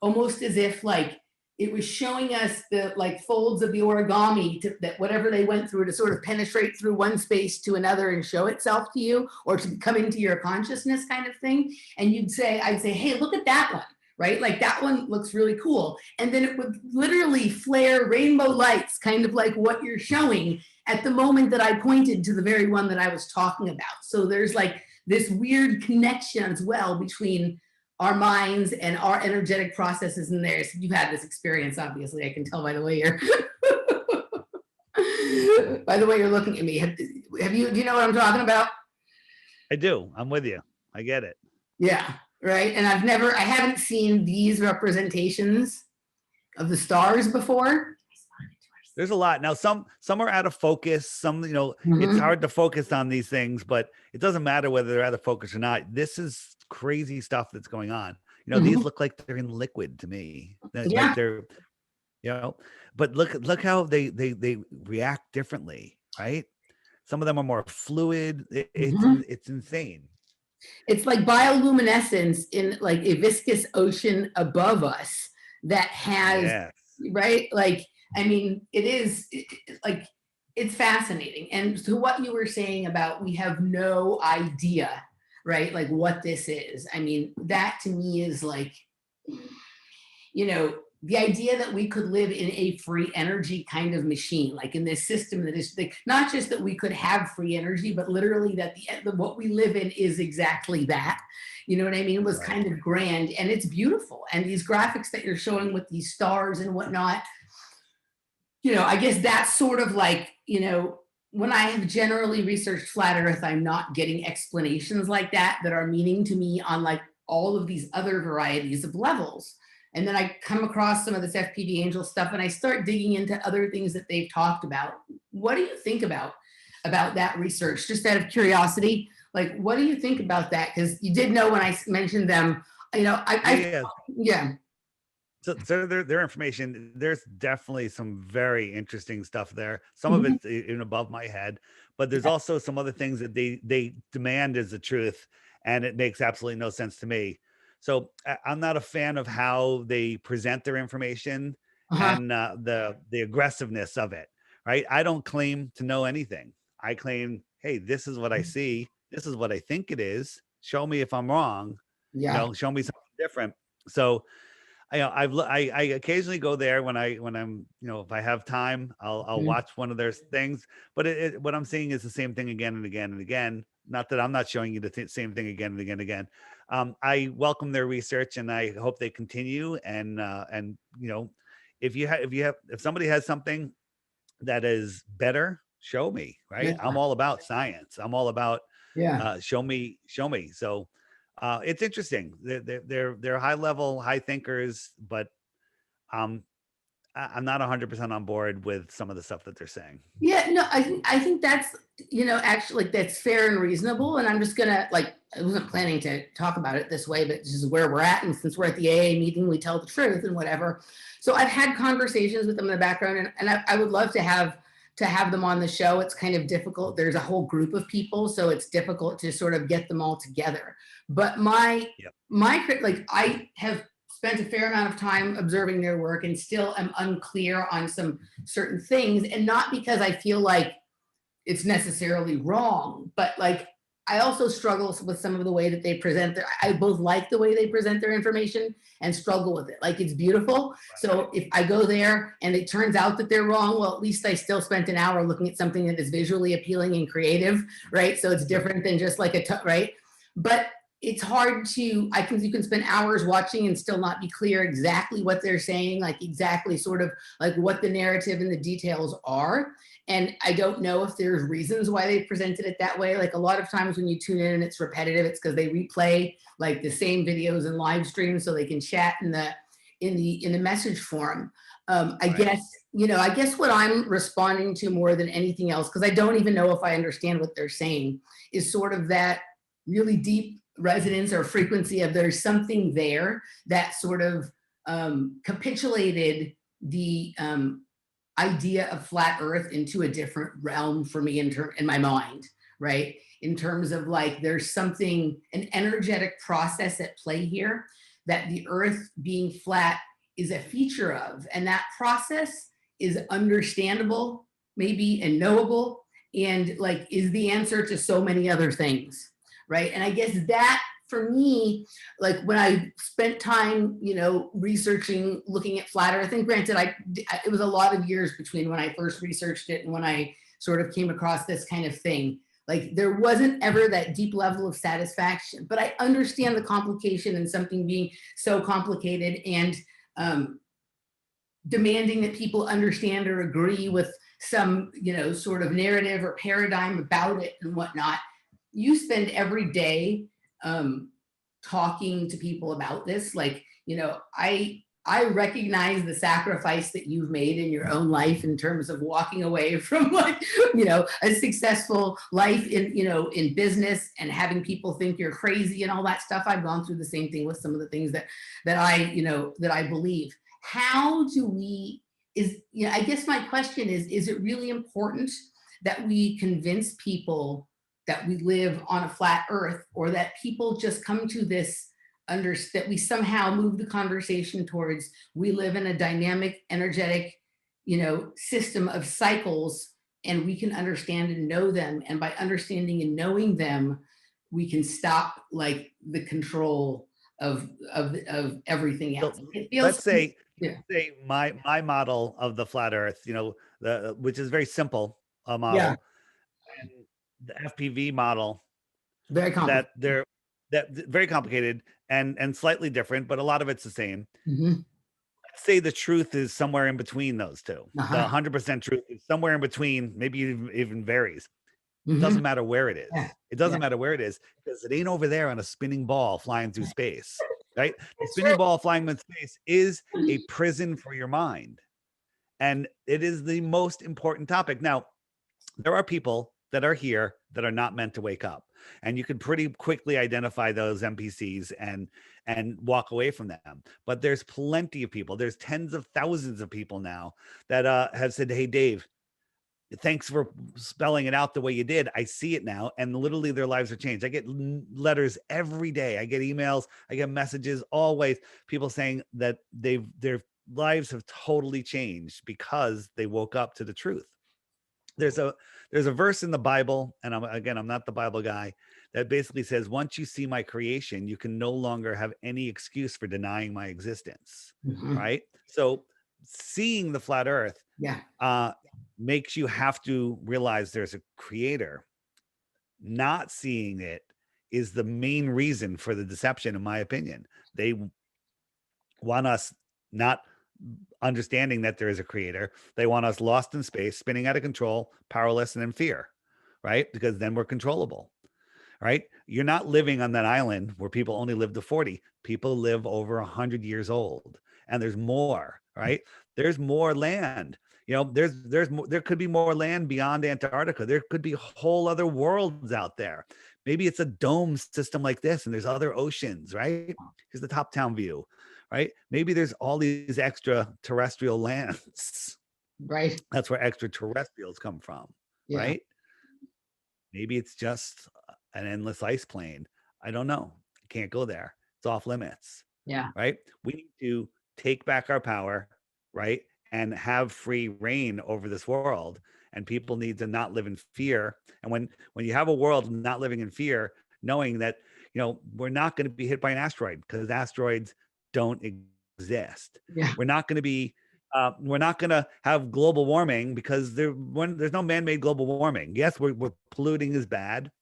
almost as if like it was showing us the like folds of the origami that whatever they went through to sort of penetrate through one space to another and show itself to you, or to come into your consciousness kind of thing. And I'd say, hey, look at that one, right? Like that one looks really cool. And then it would literally flare rainbow lights, kind of like what you're showing at the moment that I pointed to the very one that I was talking about. So there's like this weird connection as well between our minds and our energetic processes in there. So you've had this experience, obviously. I can tell by the way you're looking at me. Do you know what I'm talking about? I do. I'm with you. I get it. Yeah, right. And I haven't seen these representations of the stars before. There's a lot. Now, some are out of focus. Some, you know, it's hard to focus on these things, but it doesn't matter whether they're out of focus or not. This is crazy stuff that's going on. You know, these look like they're in liquid to me. Like they're, you know, but look how they react differently, right? Some of them are more fluid. It's insane. It's like bioluminescence in like a viscous ocean above us that has, right? Like, I mean, it's fascinating. And to what you were saying about we have no idea, right? Like what this is. I mean, that to me is like, you know, the idea that we could live in a free energy kind of machine, like in this system that is like, not just that we could have free energy, but literally that what we live in is exactly that. You know what I mean? It was kind of grand and it's beautiful. And these graphics that you're showing with these stars and whatnot, you know, I guess that's sort of like, you know, when I have generally researched flat earth, I'm not getting explanations like that are meaning to me on like all of these other varieties of levels. And then I come across some of this FPV angel stuff and I start digging into other things that they've talked about. What do you think about that research? Just out of curiosity, like, what do you think about that? Because you did know when I mentioned them, you know, yeah. So their information, there's definitely some very interesting stuff there. Some of it's even above my head, but there's also some other things that they demand as the truth, and it makes absolutely no sense to me. So I'm not a fan of how they present their information and the aggressiveness of it, right? I don't claim to know anything. I claim, hey, this is what I see. This is what I think it is. Show me if I'm wrong. You know, show me something different. So I occasionally go there when I'm, you know, if I have time, I'll watch one of their things, but what I'm seeing is the same thing again and again and again. Not that I'm not showing you the same thing again and again and again. I welcome their research and I hope they continue. And you know, if somebody has something that is better, show me, right? Yeah. I'm all about science. I'm all about show me. So it's interesting. They're high level, high thinkers, but I'm not 100% on board with some of the stuff that they're saying. Yeah, no, I think that's, you know, actually that's fair and reasonable. And I'm just gonna, like, I wasn't planning to talk about it this way, but this is where we're at. And since we're at the AA meeting, we tell the truth and whatever. So I've had conversations with them in the background, and I would love to have to have them on the show. It's kind of difficult. There's a whole group of people, so it's difficult to sort of get them all together. But like I have spent a fair amount of time observing their work and still am unclear on some certain things, and not because I feel like it's necessarily wrong, but like I also struggle with some of the way that they present I both like the way they present their information and struggle with it. Like it's beautiful. So if I go there and it turns out that they're wrong, well, at least I still spent an hour looking at something that is visually appealing and creative, right? So it's different than just like right? But it's hard to, you can spend hours watching and still not be clear exactly what they're saying, like exactly sort of like what the narrative and the details are. And I don't know if there's reasons why they presented it that way. Like a lot of times when you tune in and it's repetitive, it's because they replay like the same videos and live streams so they can chat in the message forum. I guess what I'm responding to more than anything else, because I don't even know if I understand what they're saying, is sort of that really deep resonance or frequency of there's something there that sort of capitulated the idea of flat earth into a different realm for me in my mind, right? In terms of like, there's something, an energetic process at play here that the earth being flat is a feature of. And that process is understandable, maybe, and knowable, and like is the answer to so many other things, right? And I guess that for me, like when I spent time, researching, looking at flat earth, and granted, it was a lot of years between when I first researched it and when I sort of came across this kind of thing. Like there wasn't ever that deep level of satisfaction, but I understand the complication and something being so complicated and demanding that people understand or agree with some, sort of narrative or paradigm about it and whatnot. You spend every day talking to people about this. Like, I recognize the sacrifice that you've made in your own life in terms of walking away from like, a successful life in business and having people think you're crazy and all that stuff. I've gone through the same thing with some of the things that I believe. How do we, I guess my question is it really important that we convince people that we live on a flat earth, or that people just come to this that we somehow move the conversation towards we live in a dynamic, energetic, system of cycles, and we can understand and know them, and by understanding and knowing them, we can stop like the control of everything else. So it feels, let's say my model of the flat earth, which is very simple model. Yeah. And the FPV model, very complicated. That very complicated and slightly different, but a lot of it's the same. Mm-hmm. Let's say the truth is somewhere in between those two. Uh-huh. The 100% truth is somewhere in between, maybe even varies. Mm-hmm. It doesn't matter where it is. Yeah. It doesn't matter where it is, because it ain't over there on a spinning ball flying through space, right? The spinning ball flying in space is a prison for your mind. And it is the most important topic. Now, there are people that are here that are not meant to wake up, and you can pretty quickly identify those NPCs and walk away from them. But there's plenty of people, there's tens of thousands of people now that have said, hey, Dave, thanks for spelling it out the way you did. I see it now. And literally their lives are changed. I get letters every day. I get emails, I get messages, always people saying that their lives have totally changed because they woke up to the truth. There's a verse in the Bible, and I'm not the Bible guy, that basically says, once you see my creation, you can no longer have any excuse for denying my existence. Mm-hmm. Right? So seeing the flat earth makes you have to realize there's a creator. Not seeing it is the main reason for the deception, in my opinion. They want us not understanding that there is a creator. They want us lost in space, spinning out of control, powerless, and in fear, right? Because then we're controllable, right? You're not living on that island where people only live to 40. People live over 100 years old, and there's more, right? There's more land. There's more, there could be more land beyond Antarctica. There could be whole other worlds out there. Maybe it's a dome system like this, and there's other oceans, right? Here's the top down view, right? Maybe there's all these extra terrestrial lands, Right. That's where extraterrestrials come from, Yeah. right? Maybe it's just an endless ice plane. I don't know. Can't go there. It's off limits, Yeah. right? We need to take back our power, right? And have free reign over this world. And people need to not live in fear. And when you have a world not living in fear, knowing that, we're not going to be hit by an asteroid because asteroids don't exist. Yeah. We're not going to have global warming because there's no man-made global warming. Yes, we're polluting is bad.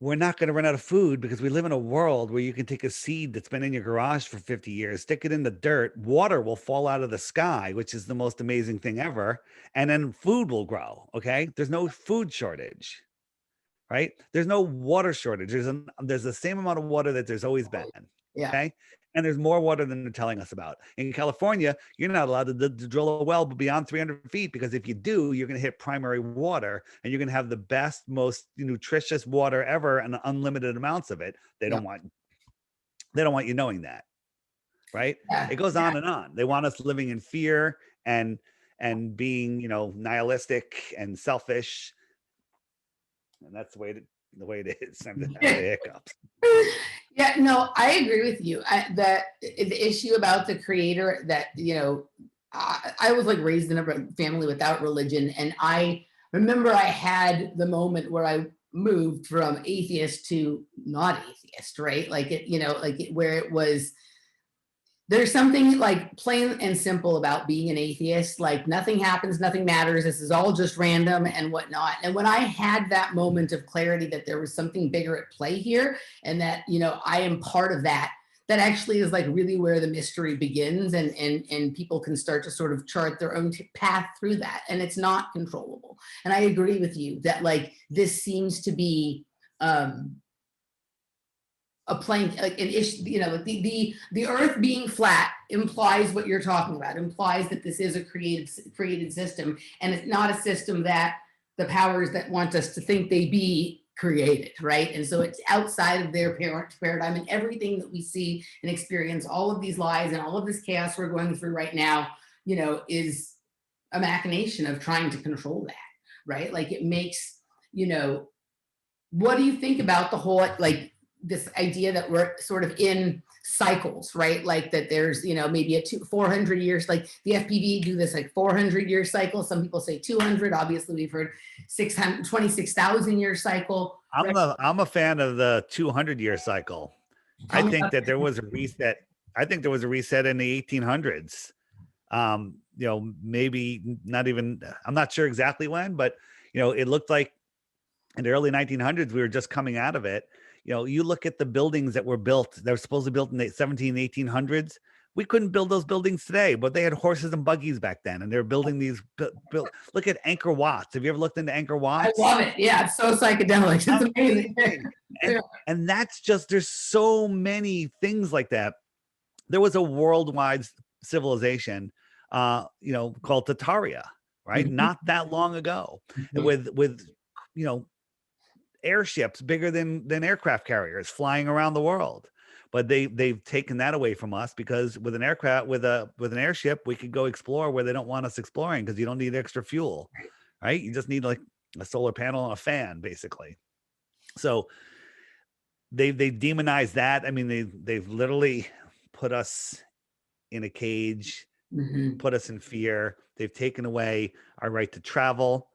We're not going to run out of food because we live in a world where you can take a seed that's been in your garage for 50 years, stick it in the dirt, water will fall out of the sky, which is the most amazing thing ever, and then food will grow. Okay, there's no food shortage, right? There's no water shortage. There's the same amount of water that there's always been. Yeah. Okay. And there's more water than they're telling us about. In California, you're not allowed to drill a well beyond 300 feet because if you do, you're going to hit primary water and you're going to have the best, most nutritious water ever and unlimited amounts of it. They don't want you knowing that, right? Yeah. It goes on and on. They want us living in fear and being, nihilistic and selfish. And that's the way it is. I'm just having the hiccups. Yeah, no, I agree with you. The issue about the creator that, I was like raised in a family without religion. And I remember I had the moment where I moved from atheist to not atheist, right? Like where it was, there's something like plain and simple about being an atheist. Like nothing happens, nothing matters. This is all just random and whatnot. And when I had that moment of clarity that there was something bigger at play here and that, I am part of that, that actually is like really where the mystery begins and people can start to sort of chart their own path through that. And it's not controllable. And I agree with you that like this seems to be, a plane, like an issue, the earth being flat implies what you're talking about, implies that this is a created system, and it's not a system that the powers that want us to think they be created, right? And so it's outside of their paradigm, and everything that we see and experience, all of these lies and all of this chaos we're going through right now, is a machination of trying to control that, right? Like it makes, what do you think about the whole, like, this idea that we're sort of in cycles, right? Like that there's, maybe 400 years, like the FPV do this like 400-year cycle. Some people say 200. Obviously, we've heard 26,000-year cycle. I'm a fan of the 200-year cycle. I think that there was a reset. I think there was a reset in the 1800s. Maybe not even, I'm not sure exactly when, but, it looked like in the early 1900s, we were just coming out of it. You look at the buildings that were built, they were supposedly built in the 1800s. We couldn't build those buildings today, but they had horses and buggies back then. And they were building these, look at Angkor Wat. Have you ever looked into Angkor Wat? I love it. Yeah, it's so psychedelic. It's amazing. And that's just, there's so many things like that. There was a worldwide civilization, called DITHRH, right? Mm-hmm. Not that long ago, with airships bigger than aircraft carriers flying around the world. But they've taken that away from us because with an aircraft, with an airship, we could go explore where they don't want us exploring because you don't need extra fuel, right? You just need like a solar panel and a fan, basically. So they demonized that. I mean, they've literally put us in a cage, put us in fear. They've taken away our right to travel.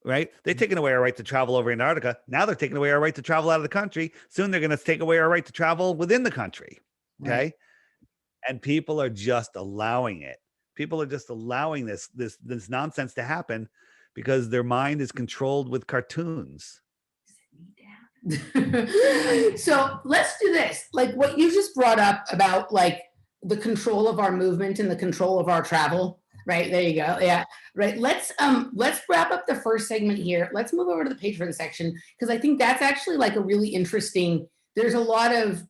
Right? They've taken away our right to travel over Antarctica. Now they're taking away our right to travel out of the country. Soon they're going to take away our right to travel within the country. Okay. Right. And people are just allowing it. People are just allowing this nonsense to happen because their mind is controlled with cartoons. So let's do this. Like what you just brought up about like the control of our movement and the control of our travel. Right, there you go. Yeah, right. Let's wrap up the first segment here. Let's move over to the Patreon section because I think that's actually like a really interesting, there's a lot of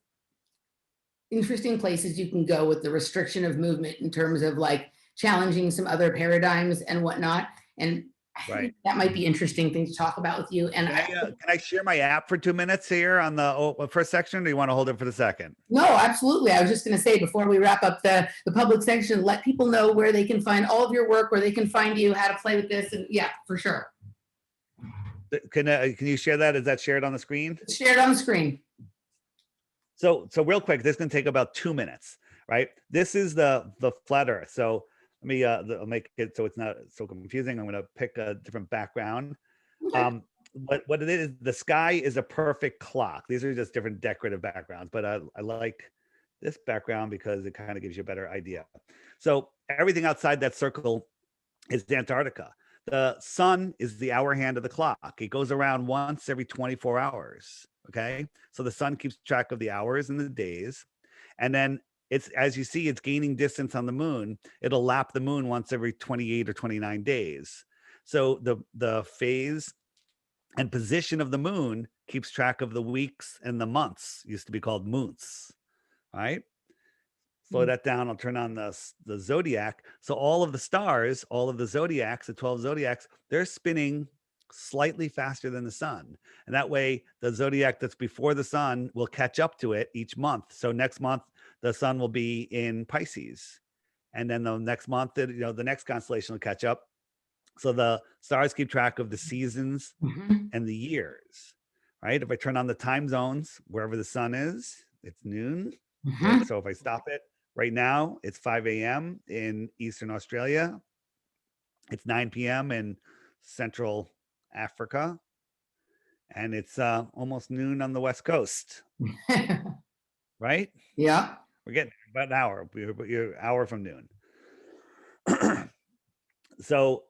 interesting places you can go with the restriction of movement in terms of like challenging some other paradigms and whatnot. And I Right. think that might be interesting thing to talk about with you. And Can I share my app for 2 minutes here on the first section? Or do you want to hold it for the second? no, absolutely. I was just going to say before we wrap up the public section, let people know where they can find all of your work, where they can find you, how to play with this, and yeah, for sure. Can you share that? Is that shared on the screen? It's shared on the screen. So real quick, this can take about 2 minutes, right? This is the flat Earth. So let me I'll make it so it's not so confusing. I'm going to pick a different background. Okay. What it is, the sky is a perfect clock. These are just different decorative backgrounds, but I like this background because it kind of gives you a better idea. So everything outside that circle is Antarctica. The sun is the hour hand of the clock. It goes around once every 24 hours. Okay. So the sun keeps track of the hours and the days. And then it's, as you see, it's gaining distance on the moon. It'll lap the moon once every 28 or 29 days. So the phase and position of the moon keeps track of the weeks and the months. Used to be called moons. Right. Slow that down. I'll turn on the zodiac. So all of the stars, all of the zodiacs, the 12 zodiacs, they're spinning slightly faster than the sun. And that way the zodiac that's before the sun will catch up to it each month. So next month, the sun will be in Pisces. And then the next month, the next constellation will catch up. So the stars keep track of the seasons and the years, right? If I turn on the time zones, wherever the sun is, it's noon. So if I stop it, right now, it's 5 a.m. in Eastern Australia. It's 9 p.m. in Central Africa. And it's almost noon on the West Coast, right? Yeah. We're getting about an hour. You're an hour from noon. So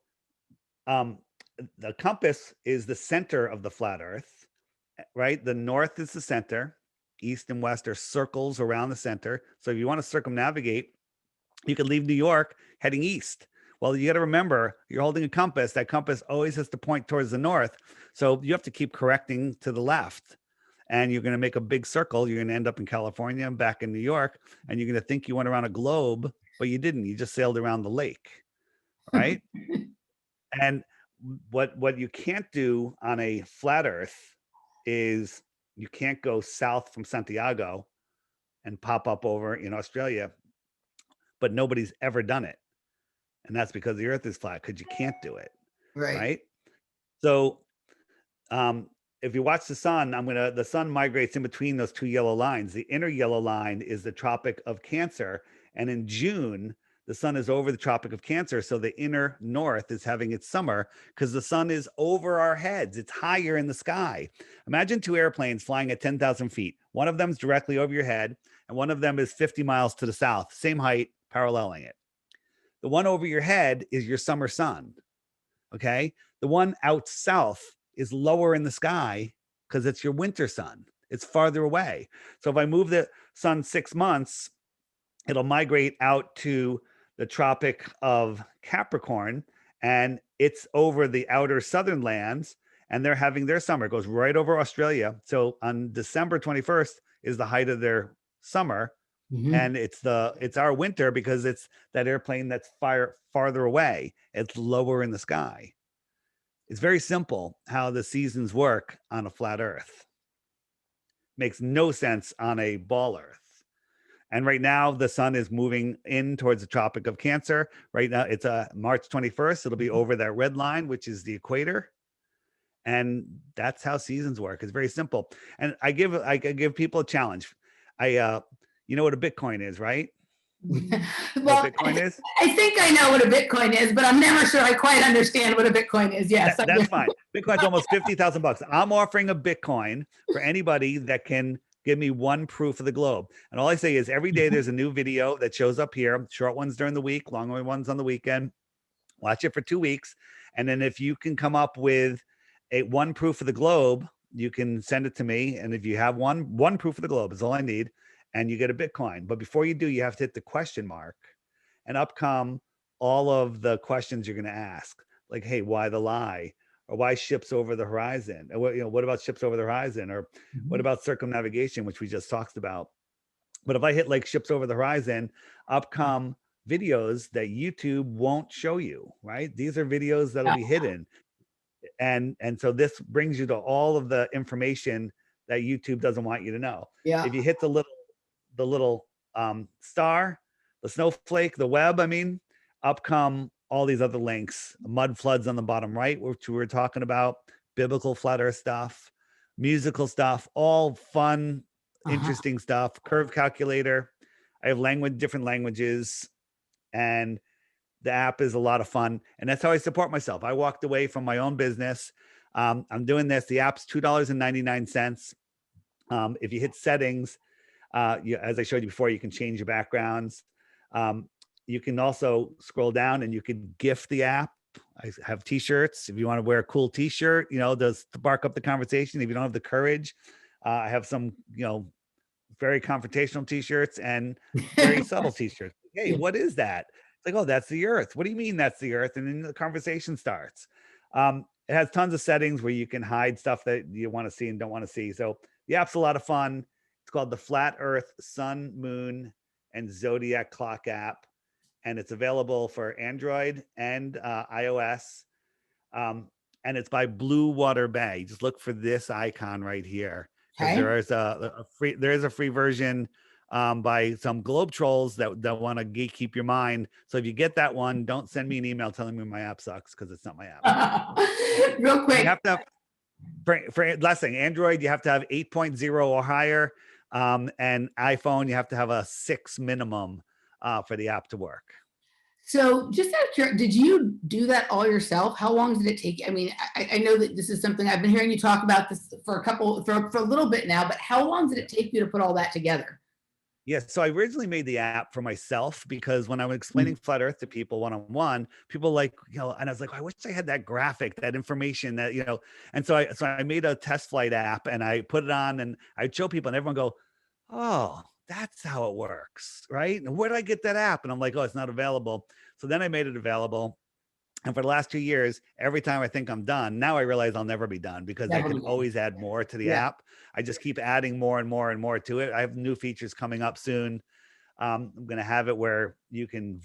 the compass is the center of the flat Earth, right? The north is the center. East and west are circles around the center. So if you want to circumnavigate, you can leave New York heading east. Well, you got to remember, you're holding a compass. That compass always has to point towards the north. So you have to keep correcting to the left. And you're going to make a big circle. You're going to end up in California and back in New York. And you're going to think you went around a globe, but you didn't. You just sailed around the lake, right? And what you can't do on a flat Earth is you can't go south from Santiago and pop up over in Australia, but nobody's ever done it. And that's because the Earth is flat, because you can't do it. Right. So if you watch the sun, the sun migrates in between those two yellow lines. The inner yellow line is the Tropic of Cancer. And in June, the sun is over the Tropic of Cancer. So the inner north is having its summer because the sun is over our heads. It's higher in the sky. Imagine two airplanes flying at 10,000 feet. One of them is directly over your head, and one of them is 50 miles to the south, same height, paralleling it. The one over your head is your summer sun. Okay. The one out south is lower in the sky because it's your winter sun. It's farther away. So if I move the sun 6 months, it'll migrate out to the Tropic of Capricorn, and it's over the outer southern lands, and they're having their summer. It goes right over Australia. So on December 21st is the height of their summer. And it's our winter because it's that airplane that's farther away. It's lower in the sky. It's very simple how the seasons work on a flat Earth. Makes no sense on a ball Earth. And right now the sun is moving in towards the Tropic of Cancer. Right now it's March 21st. It'll be over that red line, which is the equator. And that's how seasons work. It's very simple. And I give people a challenge. You know what a Bitcoin is, right? Well, what Bitcoin is? I think I know what a Bitcoin is, but I'm never sure I quite understand what a Bitcoin is. Yes. That's fine. Bitcoin's almost $50,000. I'm offering a Bitcoin for anybody that can give me one proof of the globe. And all I say is every day there's a new video that shows up here, short ones during the week, long ones on the weekend. Watch it for 2 weeks. And then if you can come up with one proof of the globe, you can send it to me. And if you have one proof of the globe is all I need, and you get a Bitcoin. But before you do, you have to hit the question mark, and up come all of the questions you're going to ask. Like, hey, why the lie? Or why ships over the horizon? Or what about ships over the horizon? Or what about circumnavigation, which we just talked about? But if I hit like ships over the horizon, up come videos that YouTube won't show you, right? These are videos that'll be hidden. And so this brings you to all of the information that YouTube doesn't want you to know. Yeah. If you hit the little star, the snowflake, the web, I mean, up come all these other links, mud floods on the bottom right, which we were talking about, biblical flat earth stuff, musical stuff, all fun, interesting stuff, curve calculator. I have different languages, and the app is a lot of fun. And that's how I support myself. I walked away from my own business. I'm doing this. The app's $2.99. If you hit settings, as I showed you before, you can change your backgrounds. You can also scroll down and you can gift the app. I have t-shirts. If you want to wear a cool t-shirt, to spark up the conversation. If you don't have the courage, I have some, very confrontational t-shirts and very subtle t-shirts. Hey, what is that? It's like, oh, that's the earth. What do you mean that's the earth? And then the conversation starts. It has tons of settings where you can hide stuff that you want to see and don't want to see. So the app's a lot of fun. It's called the Flat Earth Sun, Moon, and Zodiac Clock app. And it's available for Android and iOS. And it's by Blue Water Bay. Just look for this icon right here. Okay. There is a free version by some globe trolls that want to gatekeep your mind. So if you get that one, don't send me an email telling me my app sucks, because it's not my app. Real quick. You have to have, for last thing, Android, you have to have 8.0 or higher. And iPhone, you have to have a 6 minimum for the app to work. So just out of curiosity, did you do that all yourself? How long did it take? I mean, I know that this is something I've been hearing you talk about this for a little bit now, but how long did it take you to put all that together? Yes. So I originally made the app for myself because when I was explaining flat earth to people one-on-one, people like, and I was like, I wish I had that graphic, that information that, and so I made a test flight app and I put it on and I'd show people and everyone go, oh, that's how it works. Right. And where did I get that app? And I'm like, oh, it's not available. So then I made it available. And for the last 2 years, every time I think I'm done, now I realize I'll never be done because I can always add more to the app. I just keep adding more and more and more to it. I have new features coming up soon. I'm going to have it where you can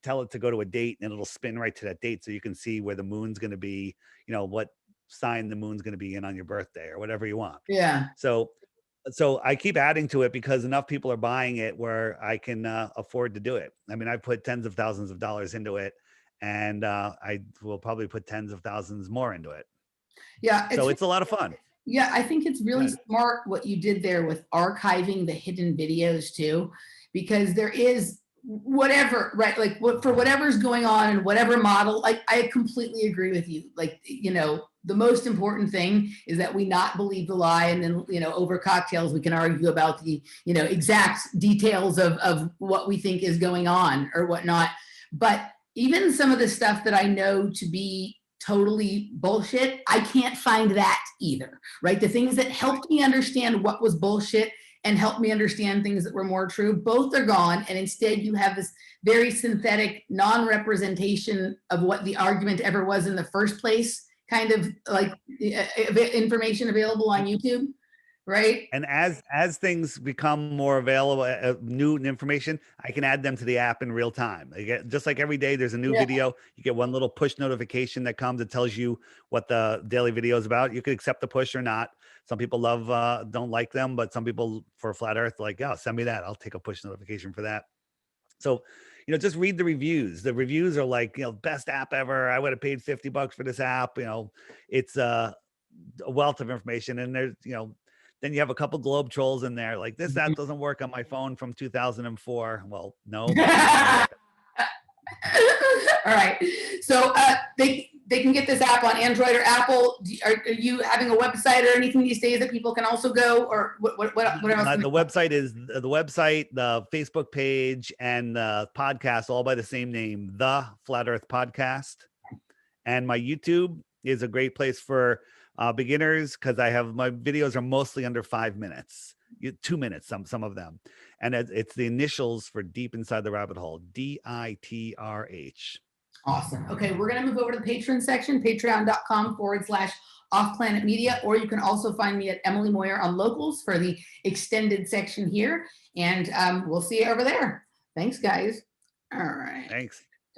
tell it to go to a date and it'll spin right to that date. So you can see where the moon's going to be, what sign the moon's going to be in on your birthday or whatever you want. Yeah. So I keep adding to it because enough people are buying it where I can afford to do it. I mean, I put tens of thousands of dollars into it. And I will probably put tens of thousands more into it. Yeah. So it's a lot of fun. Yeah, I think it's really smart what you did there with archiving the hidden videos too, because there is whatever, right? Like for whatever's going on and whatever model, like I completely agree with you. Like, the most important thing is that we not believe the lie, and then, over cocktails, we can argue about the, exact details of what we think is going on or whatnot. But even some of the stuff that I know to be totally bullshit, I can't find that either, right? The things that helped me understand what was bullshit and helped me understand things that were more true, both are gone. And instead you have this very synthetic non-representation of what the argument ever was in the first place, kind of like information available on YouTube. Right. And as things become more available, new information, I can add them to the app in real time. Just like every day there's a new video, you get one little push notification that comes that tells you what the daily video is about. You could accept the push or not. Some people don't like them, but some people for Flat Earth, like, yeah, send me that. I'll take a push notification for that. So, just read the reviews. The reviews are like, best app ever. I would have paid $50 for this app. It's a wealth of information, and there's, then you have a couple globe trolls in there like, this app doesn't work on my phone from 2004. Well, no. All right. So they can get this app on Android or Apple. Are you having a website or anything these days that people can also go, or what else? The website is the Facebook page, and the podcast, all by the same name, The Flat Earth Podcast. And my YouTube is a great place for beginners, because my videos are mostly under 5 minutes, 2 minutes, some of them, and it's the initials for Deep Inside the Rabbit Hole, DITHRH. Awesome. Okay, we're gonna move over to the Patreon section, patreon.com/offplanetmedia, or you can also find me at Emily Moyer on Locals for the extended section here, and we'll see you over there. Thanks, guys. All right. Thanks.